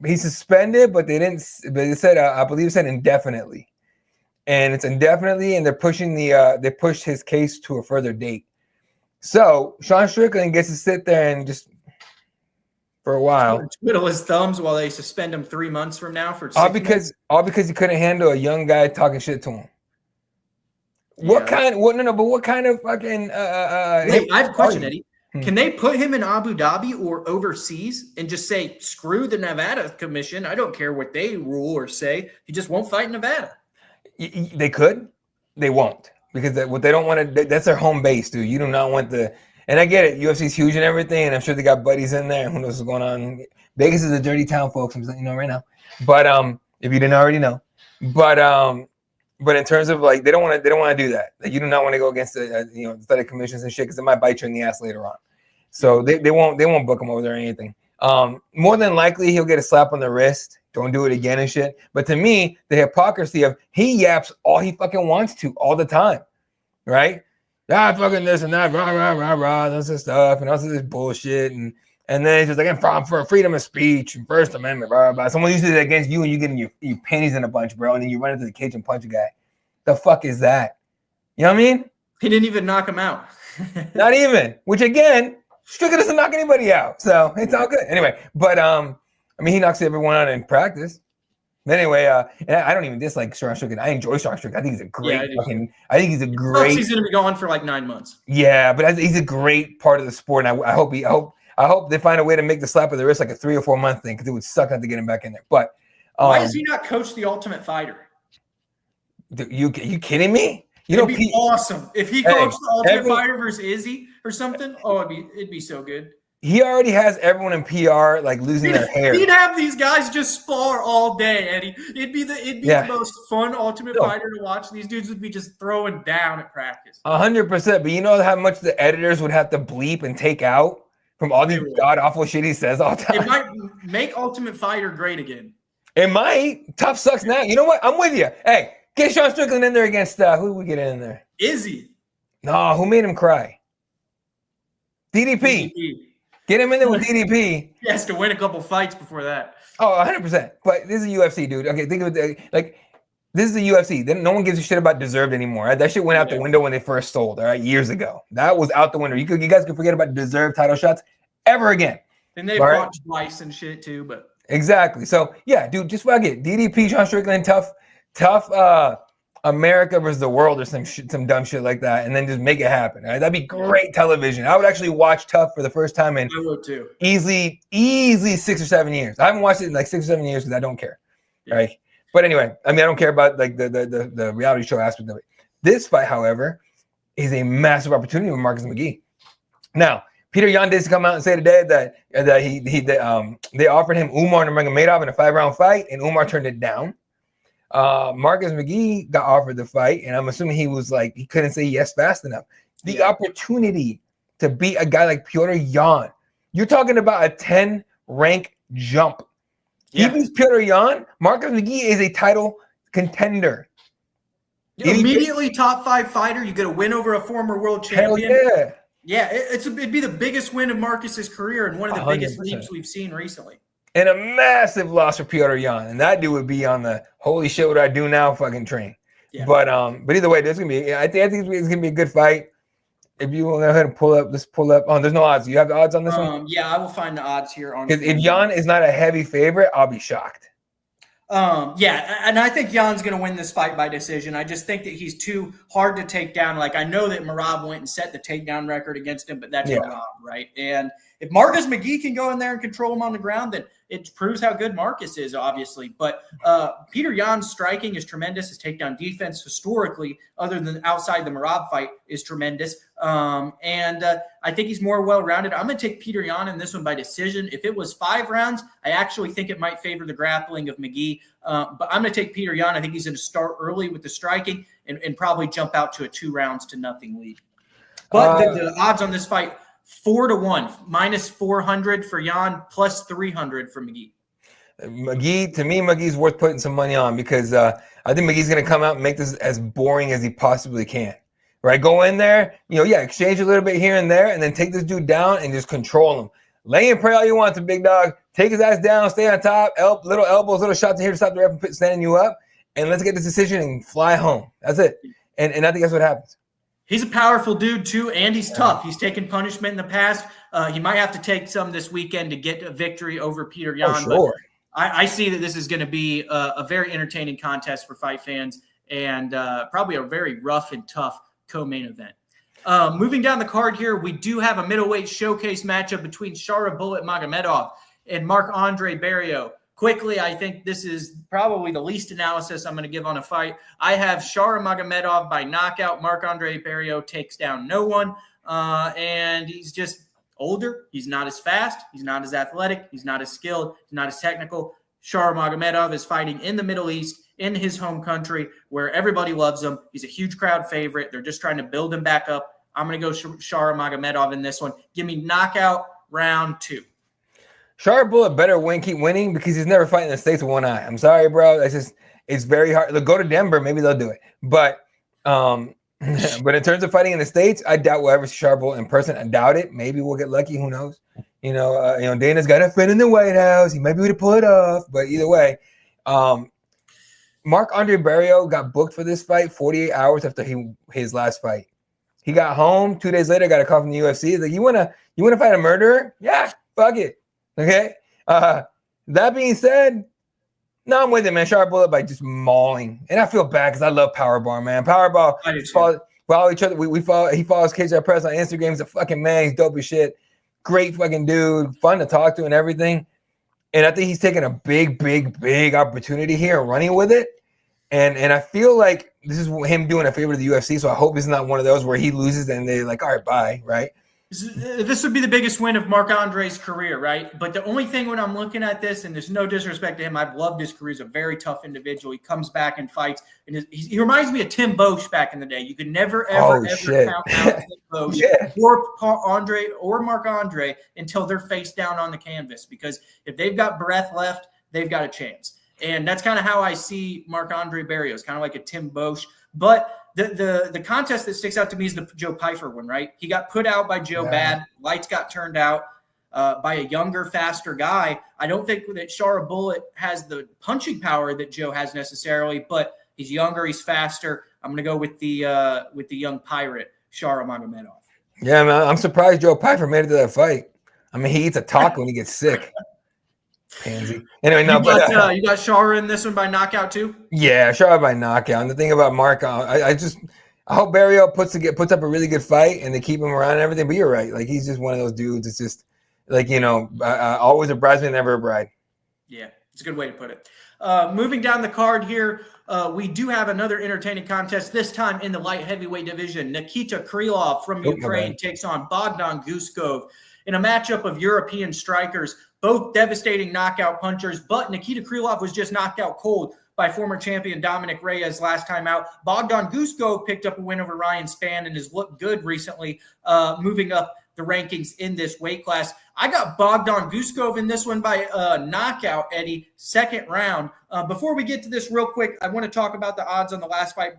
He's suspended, but they said, I believe it said indefinitely. and it's indefinitely, and they're pushing they pushed his case to a further date. So Sean Strickland gets to sit there and just for a while twiddle his thumbs while they suspend him 3 months from now for all because he couldn't handle a young guy talking shit to him. What kind of fucking wait, I have a question, Eddie. Can they put him in Abu Dhabi or overseas and just say, screw the Nevada commission? I don't care what they rule or say. He just won't fight in Nevada. They could. They won't. Because what they don't want to, that's their home base, dude. You do not want and I get it. UFC's huge and everything, and I'm sure they got buddies in there. Who knows what's going on? Vegas is a dirty town, folks. I'm just letting you know right now. But if you didn't already know. But in terms of like, they don't want to do that. Like, you do not want to go against the athletic commissions and shit, because it might bite you in the ass later on. So they won't book him over there or anything. More than likely he'll get a slap on the wrist. Don't do it again and shit. But to me, the hypocrisy of he yaps all he fucking wants to all the time, right? Fucking this and that, rah rah rah rah, this and stuff, and also this bullshit, and then he's just like, I'm for freedom of speech and First Amendment, blah blah blah. Someone uses it against you, and you getting your panties in a bunch, bro, and then you run into the cage and punch a guy. The fuck is that? You know what I mean? He didn't even knock him out. Not even. Which again, Strickland doesn't knock anybody out, so it's all good. Anyway, but I mean, he knocks everyone out in practice. But anyway, and I don't even dislike Sean Strickland. I enjoy Sean Strickland. I think he's a great I think he's a great. He's going to be going for like 9 months. Yeah, but he's a great part of the sport, and I hope they find a way to make the slap of the wrist like a 3 or 4 month thing, because it would suck not to get him back in there. But why does he not coach the Ultimate Fighter? You kidding me? It'd be awesome if he coached the Ultimate Fighter versus Izzy or something. Oh, it'd be so good. He already has everyone in PR like losing their hair. He'd have these guys just spar all day, Eddie. It'd be the most fun Ultimate Fighter to watch. These dudes would be just throwing down at practice. 100%. But you know how much the editors would have to bleep and take out from all the god awful shit he says all the time. It might make Ultimate Fighter great again. It might. Tough sucks now. You know what? I'm with you. Hey, get Sean Strickland in there against who did we get in there? Izzy. No, who made him cry? DDP. Get him in there with DDP. He has to win a couple fights before that. Oh, 100%. But this is UFC, dude. Okay, think of it like this is the UFC. Then no one gives a shit about deserved anymore. Right? That shit went out the window when they first sold. All right, years ago. That was out the window. You guys could forget about deserved title shots ever again. And they fought twice and shit too, but exactly. So yeah, dude, just fuck it. DDP, Sean Strickland, tough America versus the world or some dumb shit like that, and then just make it happen. Right? That'd be great television. I would actually watch Tough for the first time in easily 6 or 7 years. I haven't watched it in like 6 or 7 years because I don't care. Yeah. Right. But anyway, I mean, I don't care about like the reality show aspect of it. This fight, however, is a massive opportunity with Marcus McGee. Now, Peter Yan did come out and say today that they offered him Umar Nurmagomedov in a 5-round fight, and Umar turned it down. Marcus McGee got offered the fight, and I'm assuming he was like, he couldn't say yes fast enough. The opportunity to beat a guy like Petr Yan, you're talking about a 10 rank jump. He beats Petr Yan. Marcus McGee is a title contender. Immediately top 5 fighter. You get a win over a former world champion. Hell yeah. Yeah, it'd be the biggest win of Marcus's career and one of the 100%. Biggest leaps we've seen recently. And a massive loss for Petr Yan, and that dude would be on the holy shit what I do now fucking train. Yeah. But either way, there's gonna be. I think it's gonna be a good fight. If you want to go ahead and pull up. Oh, there's no odds. You have the odds on this one? Yeah, I will find the odds here on. Because if Yan is not a heavy favorite, I'll be shocked. Yeah, and I think Jan's going to win this fight by decision. I just think that he's too hard to take down. Like, I know that Merab went and set the takedown record against him, but that's Merab, right? And if Marcus McGee can go in there and control him on the ground, then it proves how good Marcus is, obviously. But Petr Yan's striking is tremendous. His takedown defense historically, other than outside the Merab fight, is tremendous. And I think he's more well-rounded. I'm going to take Petr Yan in this one by decision. If it was 5 rounds, I actually think it might favor the grappling of McGee. But I'm going to take Petr Yan. I think he's going to start early with the striking and probably jump out to a 2-0 lead. But the odds on this fight, 4-1, minus 400 for Yan, plus 300 for McGee. McGee's worth putting some money on because I think McGee's going to come out and make this as boring as he possibly can. Right, go in there, exchange a little bit here and there, and then take this dude down and just control him. Lay and pray all you want to big dog. Take his ass down, stay on top, little elbows, little shots in here to stop the ref from standing you up, and let's get this decision and fly home. That's it. And I think that's what happens. He's a powerful dude too, and he's tough. He's taken punishment in the past. He might have to take some this weekend to get a victory over Peter Yan. Oh, sure. But I see that this is going to be a very entertaining contest for fight fans, and probably a very rough and tough co-main event. Moving down the card here, we do have a middleweight showcase matchup between Shara Bullet Magomedov and Marc-Andre Barriault. Quickly, I think this is probably the least analysis I'm going to give on a fight. I have Shara Magomedov by knockout. Marc-Andre Barriault takes down no one, and he's just older. He's not as fast. He's not as athletic. He's not as skilled. He's not as technical. Shara Magomedov is fighting in the Middle East, in his home country, where everybody loves him. He's a huge crowd favorite. They're just trying to build him back up. I'm going to go Shara Magomedov in this one. Give me knockout round 2. Shara Bullet better keep winning because he's never fighting in the States with one eye. I'm sorry, bro. It's very hard. They'll go to Denver, maybe they'll do it. But but in terms of fighting in the States, I doubt we'll ever see Shara Bullet in person. I doubt it. Maybe we'll get lucky. Who knows? Dana's got a friend in the White House. He might be able to pull it off. But either way, Marc-Andre Barriault got booked for this fight 48 hours after his last fight. He got home 2 days later, got a call from the UFC. He's like, you wanna fight a murderer? Yeah, fuck it. Okay. That being said, no, I'm with it, man. Shara Bullet by just mauling, and I feel bad because I love Powerball, man. Powerball, follow each other. We follow. He follows Cageside Press on Instagram. He's a fucking man. He's dope as shit. Great fucking dude. Fun to talk to and everything. And I think he's taking a big opportunity here and running with it. And I feel like this is him doing a favor to the UFC. So I hope it's not one of those where he loses and they're like, all right, bye, right? This would be the biggest win of Marc-Andre's career, right? But the only thing when I'm looking at this, and there's no disrespect to him, I've loved his career. He's a very tough individual. He comes back and fights. And he reminds me of Tim Bosch back in the day. You could never, ever count out Tim Bosch or Marc-Andre until they're face down on the canvas. Because if they've got breath left, they've got a chance. And that's kind of how I see Marc-Andre Barriault. It's kind of like a Tim Bosch. But the contest that sticks out to me is the Joe Pyfer one, right? He got put out by Joe bad. Lights got turned out by a younger, faster guy. I don't think that Shara Bullet has the punching power that Joe has necessarily, but he's younger, he's faster. I'm going to go with the young pirate, Shara Magomedov. Yeah, man, I'm surprised Joe Pyfer made it to that fight. I mean, he eats a taco when he gets sick. Pansy. Anyway, you got Shara in this one by knockout too? Yeah, Shara by knockout. And the thing about Mark, I hope Barriault puts up a really good fight and they keep him around and everything. But you're right, like he's just one of those dudes. It's just like always a bridesmaid, never a bride. Yeah, it's a good way to put it. Moving down the card here, we do have another entertaining contest. This time in the light heavyweight division, Nikita Krylov from Ukraine takes on Bogdan Guskov in a matchup of European strikers, both devastating knockout punchers, but Nikita Krylov was just knocked out cold by former champion Dominic Reyes last time out. Bogdan Guskov picked up a win over Ryan Spann and has looked good recently, moving up the rankings in this weight class. I got Bogdan Guskov in this one by knockout, Eddie, second round. Before we get to this real quick, I want to talk about the odds on the last fight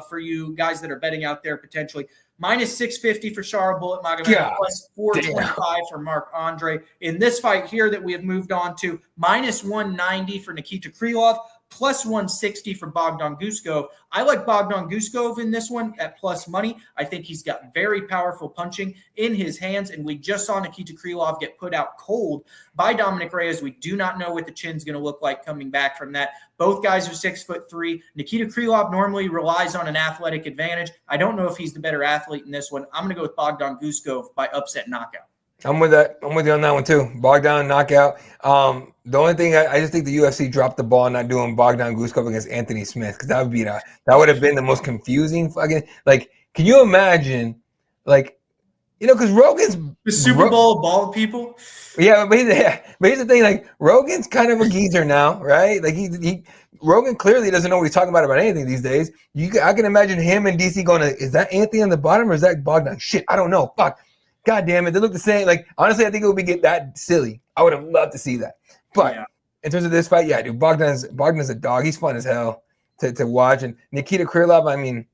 for you guys that are betting out there potentially. Minus 650 for Shara Bullet Magomedov, plus 425 for Marc-Andre. In this fight here that we have moved on to, minus 190 for Nikita Krylov, plus 160 for Bogdan Guskov. I like Bogdan Guskov in this one at plus money. I think he's got very powerful punching in his hands, and we just saw Nikita Krylov get put out cold by Dominic Reyes. We do not know what the chin's going to look like coming back from that. Both guys are 6'3". Nikita Krylov normally relies on an athletic advantage. I don't know if he's the better athlete in this one. I'm going to go with Bogdan Guskov by upset knockout. I'm with that. I'm with you on that one too. Bogdan knockout. The only thing I just think the UFC dropped the ball not doing Bogdan Guskov against Anthony Smith, because that would have been the most confusing fucking, like, can you imagine, like, because Rogan's the Super Bowl bald people. Yeah, but here's the thing, like, Rogan's kind of a geezer now, right? Like Rogan clearly doesn't know what he's talking about anything these days. I can imagine him and DC going, is that Anthony on the bottom or is that Bogdan? Shit, I don't know. Fuck. God damn it. They look the same. Like, honestly, I think it would get that silly. I would have loved to see that. But in terms of this fight, yeah, dude, Bogdan's a dog. He's fun as hell to watch. And Nikita Krylov, I mean,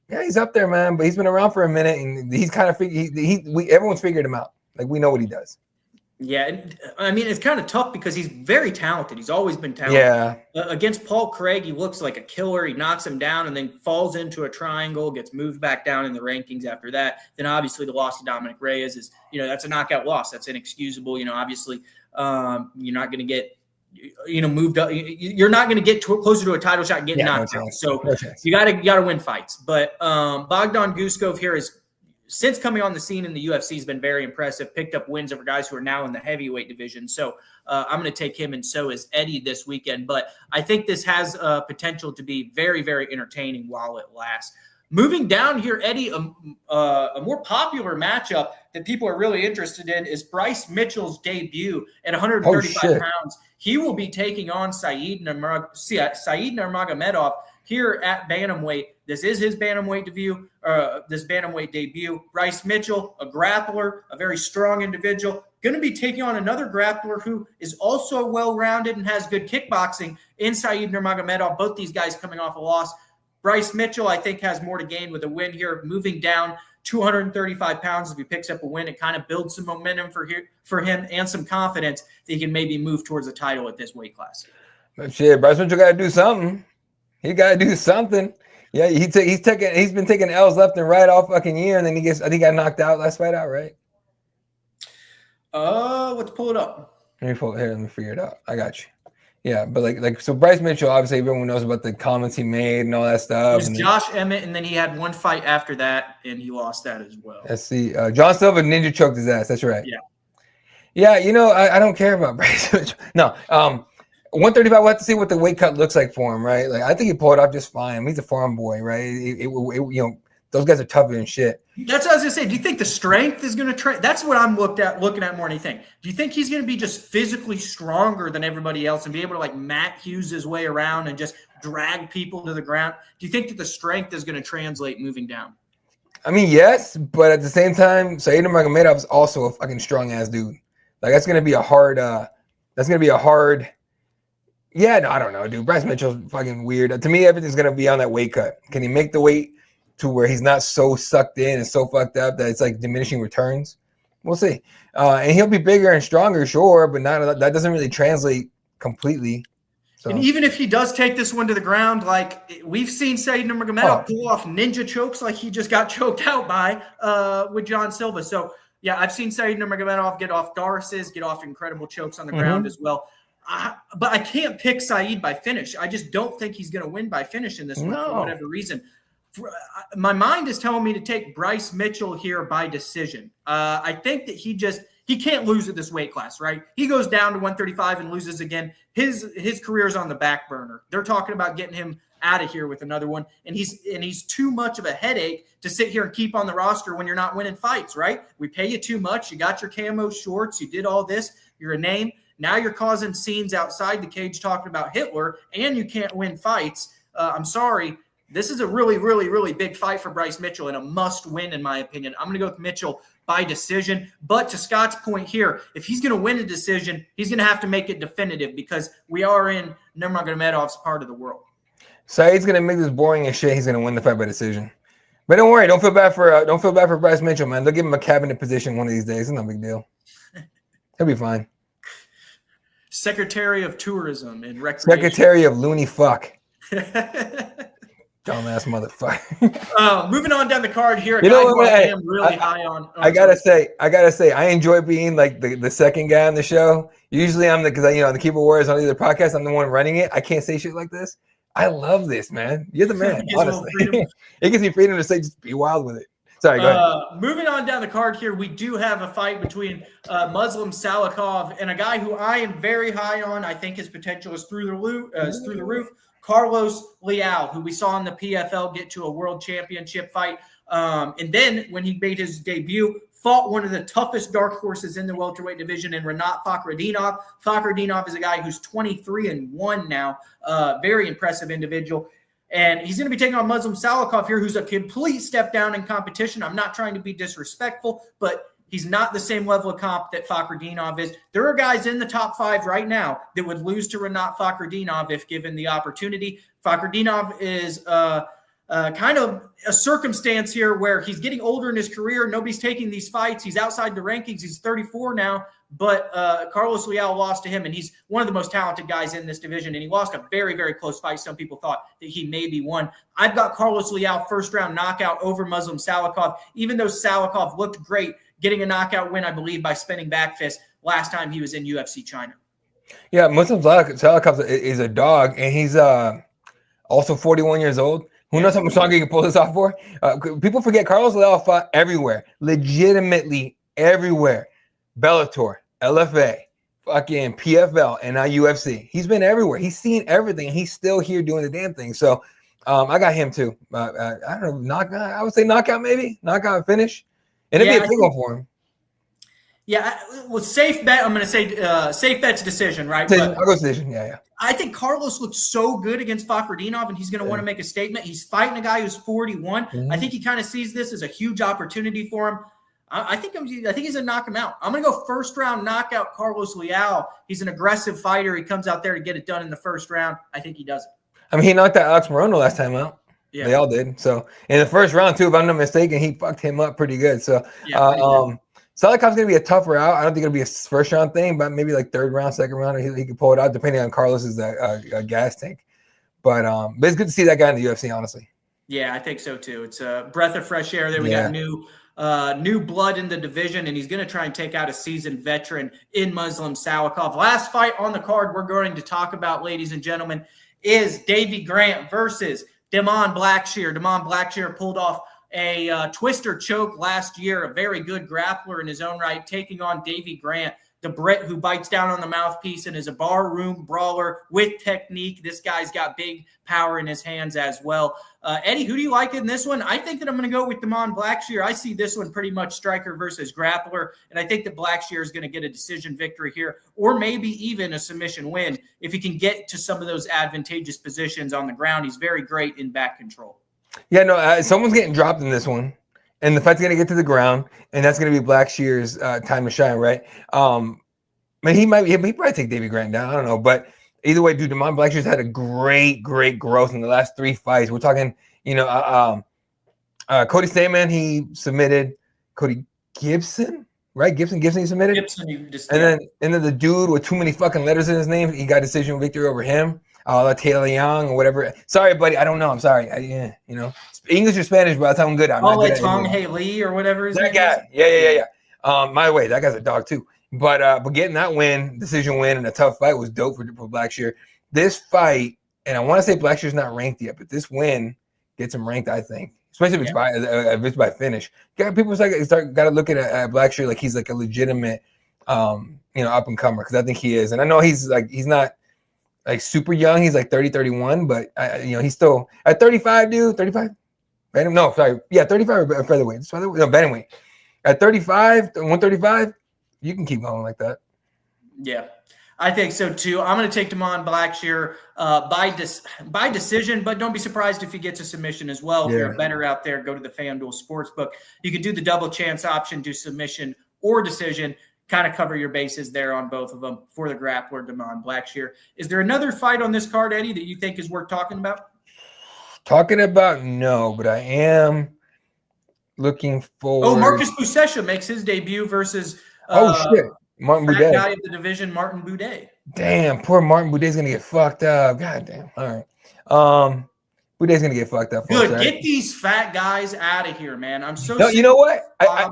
he's up there, man. But he's been around for a minute, and he's kind of everyone's figured him out. Like, we know what he does. Yeah, I mean, it's kind of tough because he's very talented. He's always been talented. Yeah. Against Paul Craig, he looks like a killer. He knocks him down and then falls into a triangle, gets moved back down in the rankings after that. Then obviously the loss to Dominic Reyes is, that's a knockout loss. That's inexcusable. Obviously you're not going to get, moved up. You're not going to get closer to a title shot and get knocked out. So you got to win fights. But Bogdan Guskov here is, since coming on the scene in the UFC, has been very impressive, picked up wins over guys who are now in the heavyweight division. So I'm going to take him, and so is Eddie this weekend. But I think this has potential to be very, very entertaining while it lasts. Moving down here, Eddie, a more popular matchup that people are really interested in is Bryce Mitchell's debut at 135 pounds. He will be taking on Said Nurmagomedov here at bantamweight. This is his bantamweight debut. Bryce Mitchell, a grappler, a very strong individual, going to be taking on another grappler who is also well-rounded and has good kickboxing in Said Nurmagomedov. Both these guys coming off a loss. Bryce Mitchell, I think, has more to gain with a win here, moving down 235 pounds. If he picks up a win, it kind of builds some momentum for him and some confidence that he can maybe move towards a title at this weight class. But shit, Bryce Mitchell got to do something. He got to do something. Yeah, he's been taking L's left and right all fucking year, and then I think he got knocked out last fight out, right? Let's pull it up. Let me figure it out. I got you. Yeah, but so Bryce Mitchell, obviously everyone knows about the comments he made and all that stuff. It was Josh Emmett, and then he had one fight after that, and he lost that as well. Let's see. John Silva ninja choked his ass. That's right. Yeah. Yeah, I don't care about Bryce Mitchell. No. 135, we'll have to see what the weight cut looks like for him, right? Like, I think he pulled it off just fine. He's a farm boy, right? Those guys are tougher than shit. That's what I was going to say. Do you think the strength is going to that's what I'm looking at more than anything. Do you think he's going to be just physically stronger than everybody else and be able to, like, Matt Hughes his way around and just drag people to the ground? Do you think that the strength is going to translate moving down? I mean, yes, but at the same time, Said Nurmagomedov is also a fucking strong-ass dude. Like, that's going to be a hard yeah, no, I don't know, dude. Bryce Mitchell's fucking weird. To me, everything's going to be on that weight cut. Can he make the weight to where he's not so sucked in and so fucked up that it's like diminishing returns? We'll see. And he'll be bigger and stronger, sure, but that doesn't really translate completely. So. And even if he does take this one to the ground, like we've seen Said Nurmagomedov pull off ninja chokes like he just got choked out by with John Silva. So, yeah, I've seen Said Nurmagomedov get off Darces, get off incredible chokes on the ground as well. But I can't pick Said by finish. I just don't think he's going to win by finish in this one for whatever reason. My mind is telling me to take Bryce Mitchell here by decision. I think that he can't lose at this weight class, right? He goes down to 135 and loses again. His career's on the back burner. They're talking about getting him out of here with another one, and he's too much of a headache to sit here and keep on the roster when you're not winning fights, right? We pay you too much. You got your camo shorts. You did all this. You're a name. Now you're causing scenes outside the cage talking about Hitler, and you can't win fights. I'm sorry. This is a really, really, really big fight for Bryce Mitchell and a must-win, in my opinion. I'm going to go with Mitchell by decision. But to Scott's point here, if he's going to win a decision, he's going to have to make it definitive because we are in Nurmagomedov's part of the world. Said's going to make this boring as shit. He's going to win the fight by decision. But don't worry. Don't feel bad for Bryce Mitchell, man. They'll give him a cabinet position one of these days. It's no big deal. He'll be fine. Secretary of Tourism and Recreation. Secretary of Looney Fuck. Dumbass motherfucker. Moving on down the card here. I'm really high on. I gotta say, I enjoy being like the second guy on the show. Usually I'm because on the Keyboard Warriors on the other podcast, I'm the one running it. I can't say shit like this. I love this, man. You're the man. Honestly, it gives me freedom to say, just be wild with it. Sorry, go ahead. Moving on down the card here, we do have a fight between Muslim Salikov and a guy who I am very high on. I think his potential is through the roof. Carlos Leal, who we saw in the PFL get to a world championship fight. And then when he made his debut, fought one of the toughest dark horses in the welterweight division in Renat Fakhretdinov. Fakhretdinov is a guy who's 23-1 now. Very impressive individual. And he's going to be taking on Muslim Salikov here, who's a complete step down in competition. I'm not trying to be disrespectful, but he's not the same level of comp that Fakhretdinov is. There are guys in the top 5 right now that would lose to Renat Fakhretdinov if given the opportunity. Fakhretdinov is kind of a circumstance here where he's getting older in his career. Nobody's taking these fights. He's outside the rankings. He's 34 now, but Carlos Leal lost to him, and he's one of the most talented guys in this division, and he lost a very, very close fight. Some people thought that he maybe won. I've got Carlos Leal first-round knockout over Muslim Salikov, even though Salikov looked great, getting a knockout win, I believe, by spinning back fist last time he was in UFC China. Yeah, Muslim Salikov is a dog, and he's also 41 years old. Who knows how much longer you can pull this off for? People forget Carlos Leal fought everywhere, legitimately everywhere. Bellator, LFA, fucking PFL, and now UFC. He's been everywhere. He's seen everything, and he's still here doing the damn thing. So I got him too. I don't know, knockout. I would say knockout, maybe knockout finish, and it'd be a big one for him. Yeah, well, safe bet. I'm going to say safe bet's decision, right? I'll go decision. Yeah. I think Carlos looks so good against Fakhretdinov, and he's going to want to make a statement. He's fighting a guy who's 41. Mm-hmm. I think he kind of sees this as a huge opportunity for him. I think he's going to knock him out. I'm going to go first round knockout Carlos Leal. He's an aggressive fighter. He comes out there to get it done in the first round. I think he does it. I mean, he knocked out Alex Morono last time out. Yeah, they all did. So in the first round too, if I'm not mistaken, he fucked him up pretty good. So Salikov's going to be a tough route. I don't think it'll be a first round thing, but maybe like third round, second round, he could pull it out depending on Carlos's gas tank. But it's good to see that guy in the UFC, honestly. Yeah, I think so too. It's a breath of fresh air there. We got new blood in the division, and he's going to try and take out a seasoned veteran in Muslim Salikov. Last fight on the card we're going to talk about, ladies and gentlemen, is Davy Grant versus Damon Blackshear. Damon Blackshear pulled off a twister choke last year, a very good grappler in his own right, taking on Davy Grant, the Brit who bites down on the mouthpiece and is a barroom brawler with technique. This guy's got big power in his hands as well. Eddie, who do you like in this one? I think that I'm going to go with Damon Blackshear. I see this one pretty much striker versus grappler, and I think that Blackshear is going to get a decision victory here, or maybe even a submission win if he can get to some of those advantageous positions on the ground. He's very great in back control. Yeah, no, someone's getting dropped in this one, and the fight's going to get to the ground, and that's going to be Blackshear's time to shine, right? Man, he probably take Davy Grant down. I don't know, but either way, dude, Damon Blackshear's had a great growth in the last 3 fights. We're talking, Cody Stamen, he submitted Cody Gibson, right? Gibson he submitted. And then the dude with too many fucking letters in his name, he got decision victory over him. Taylor Young or whatever. Sorry, buddy. I don't know. I'm sorry. English or Spanish, but that's how I'm good at. Tom Haley or whatever his name is. Yeah. By the way, that guy's a dog too. But getting that decision win and a tough fight was dope for Blackshear. This fight, and I want to say Blackshear's not ranked yet, but this win gets him ranked, I think. Especially if it's by finish. People got to look at Blackshear like he's like a legitimate up and comer, because I think he is. And I know he's not like super young. He's like 30, 31, but he's still at 35, dude. 35? No, sorry. Yeah, 35 or featherweight. No, bantamweight. At 35, 135, you can keep going like that. Yeah, I think so too. I'm going to take Damon Blackshear by decision, but don't be surprised if he gets a submission as well. If you're a bettor out there, go to the FanDuel Sportsbook. You can do the double chance option, do submission or decision. Kind of cover your bases there on both of them for the grappler, Damon Blackshear. Is there another fight on this card, Eddie, that you think is worth talking about? No, but I am looking forward. Oh, Marcus Buchecha makes his debut versus Martin Boudet, guy of the division, Martin Boudet. Damn, poor Martin Boudet's gonna get fucked up. God damn. All right. Boudet's gonna get fucked up. Good. Get these fat guys out of here, man. I'm so. No, you know what? I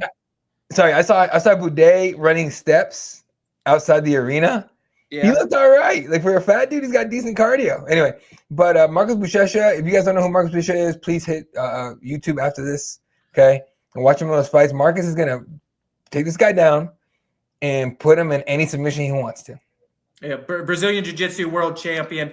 saw Boudet running steps outside the arena. Yeah. He looked all right. Like for a fat dude, he's got decent cardio. Anyway, but Marcus Buchecha, if you guys don't know who Marcus Buchecha is, please hit YouTube after this, okay? And watch him on those fights. Marcus is gonna take this guy down and put him in any submission he wants to. Yeah, Brazilian Jiu-Jitsu world champion,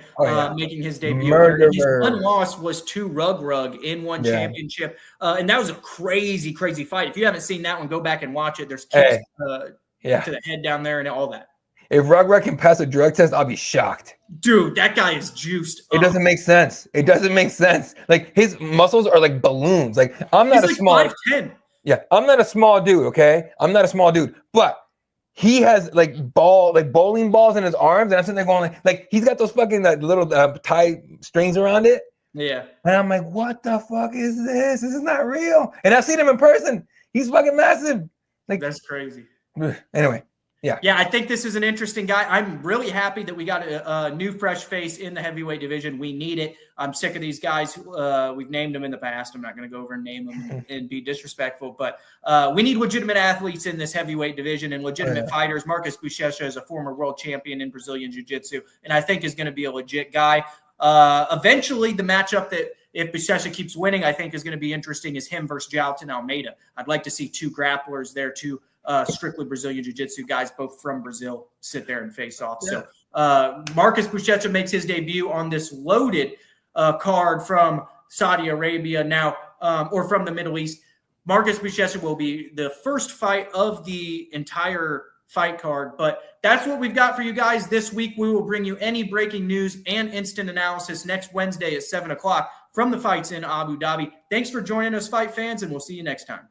making his debut. His one loss was to Rug in one championship, and that was a crazy fight. If you haven't seen that one, go back and watch it. There's kicks to the head down there and all that. If Rug can pass a drug test, I'll be shocked. Dude, that guy is juiced. It doesn't make sense. Like his muscles are like balloons. Like I'm not a small 5'10". Yeah, I'm not a small dude. Okay, I'm not a small dude, but he has like bowling balls in his arms, and I'm sitting there going like he's got those fucking little tie strings around it. Yeah. And I'm like, what the fuck is this? This is not real. And I've seen him in person. He's fucking massive. Like, That's crazy. Anyway, yeah. Yeah, I think this is an interesting guy. I'm really happy that we got a new fresh face in the heavyweight division. We need it. I'm sick of these guys. We've named them in the past. I'm not going to go over and name them and be disrespectful, but we need legitimate athletes in this heavyweight division and legitimate fighters. Marcus Buchecha is a former world champion in Brazilian Jiu-Jitsu, and I think is going to be a legit guy. Eventually, the matchup that if Buchecha keeps winning, I think is going to be interesting is him versus Jailton Almeida. I'd like to see two grapplers there, two strictly Brazilian Jiu-Jitsu guys, both from Brazil, sit there and face off. Yeah. So Marcus Buchecha makes his debut on this loaded card from Saudi Arabia now, or from the Middle East. Marcus Buchecha will be the first fight of the entire fight card, but that's what we've got for you guys this week. We will bring you any breaking news and instant analysis next Wednesday at 7 o'clock from the fights in Abu Dhabi. Thanks for joining us, fight fans, and we'll see you next time.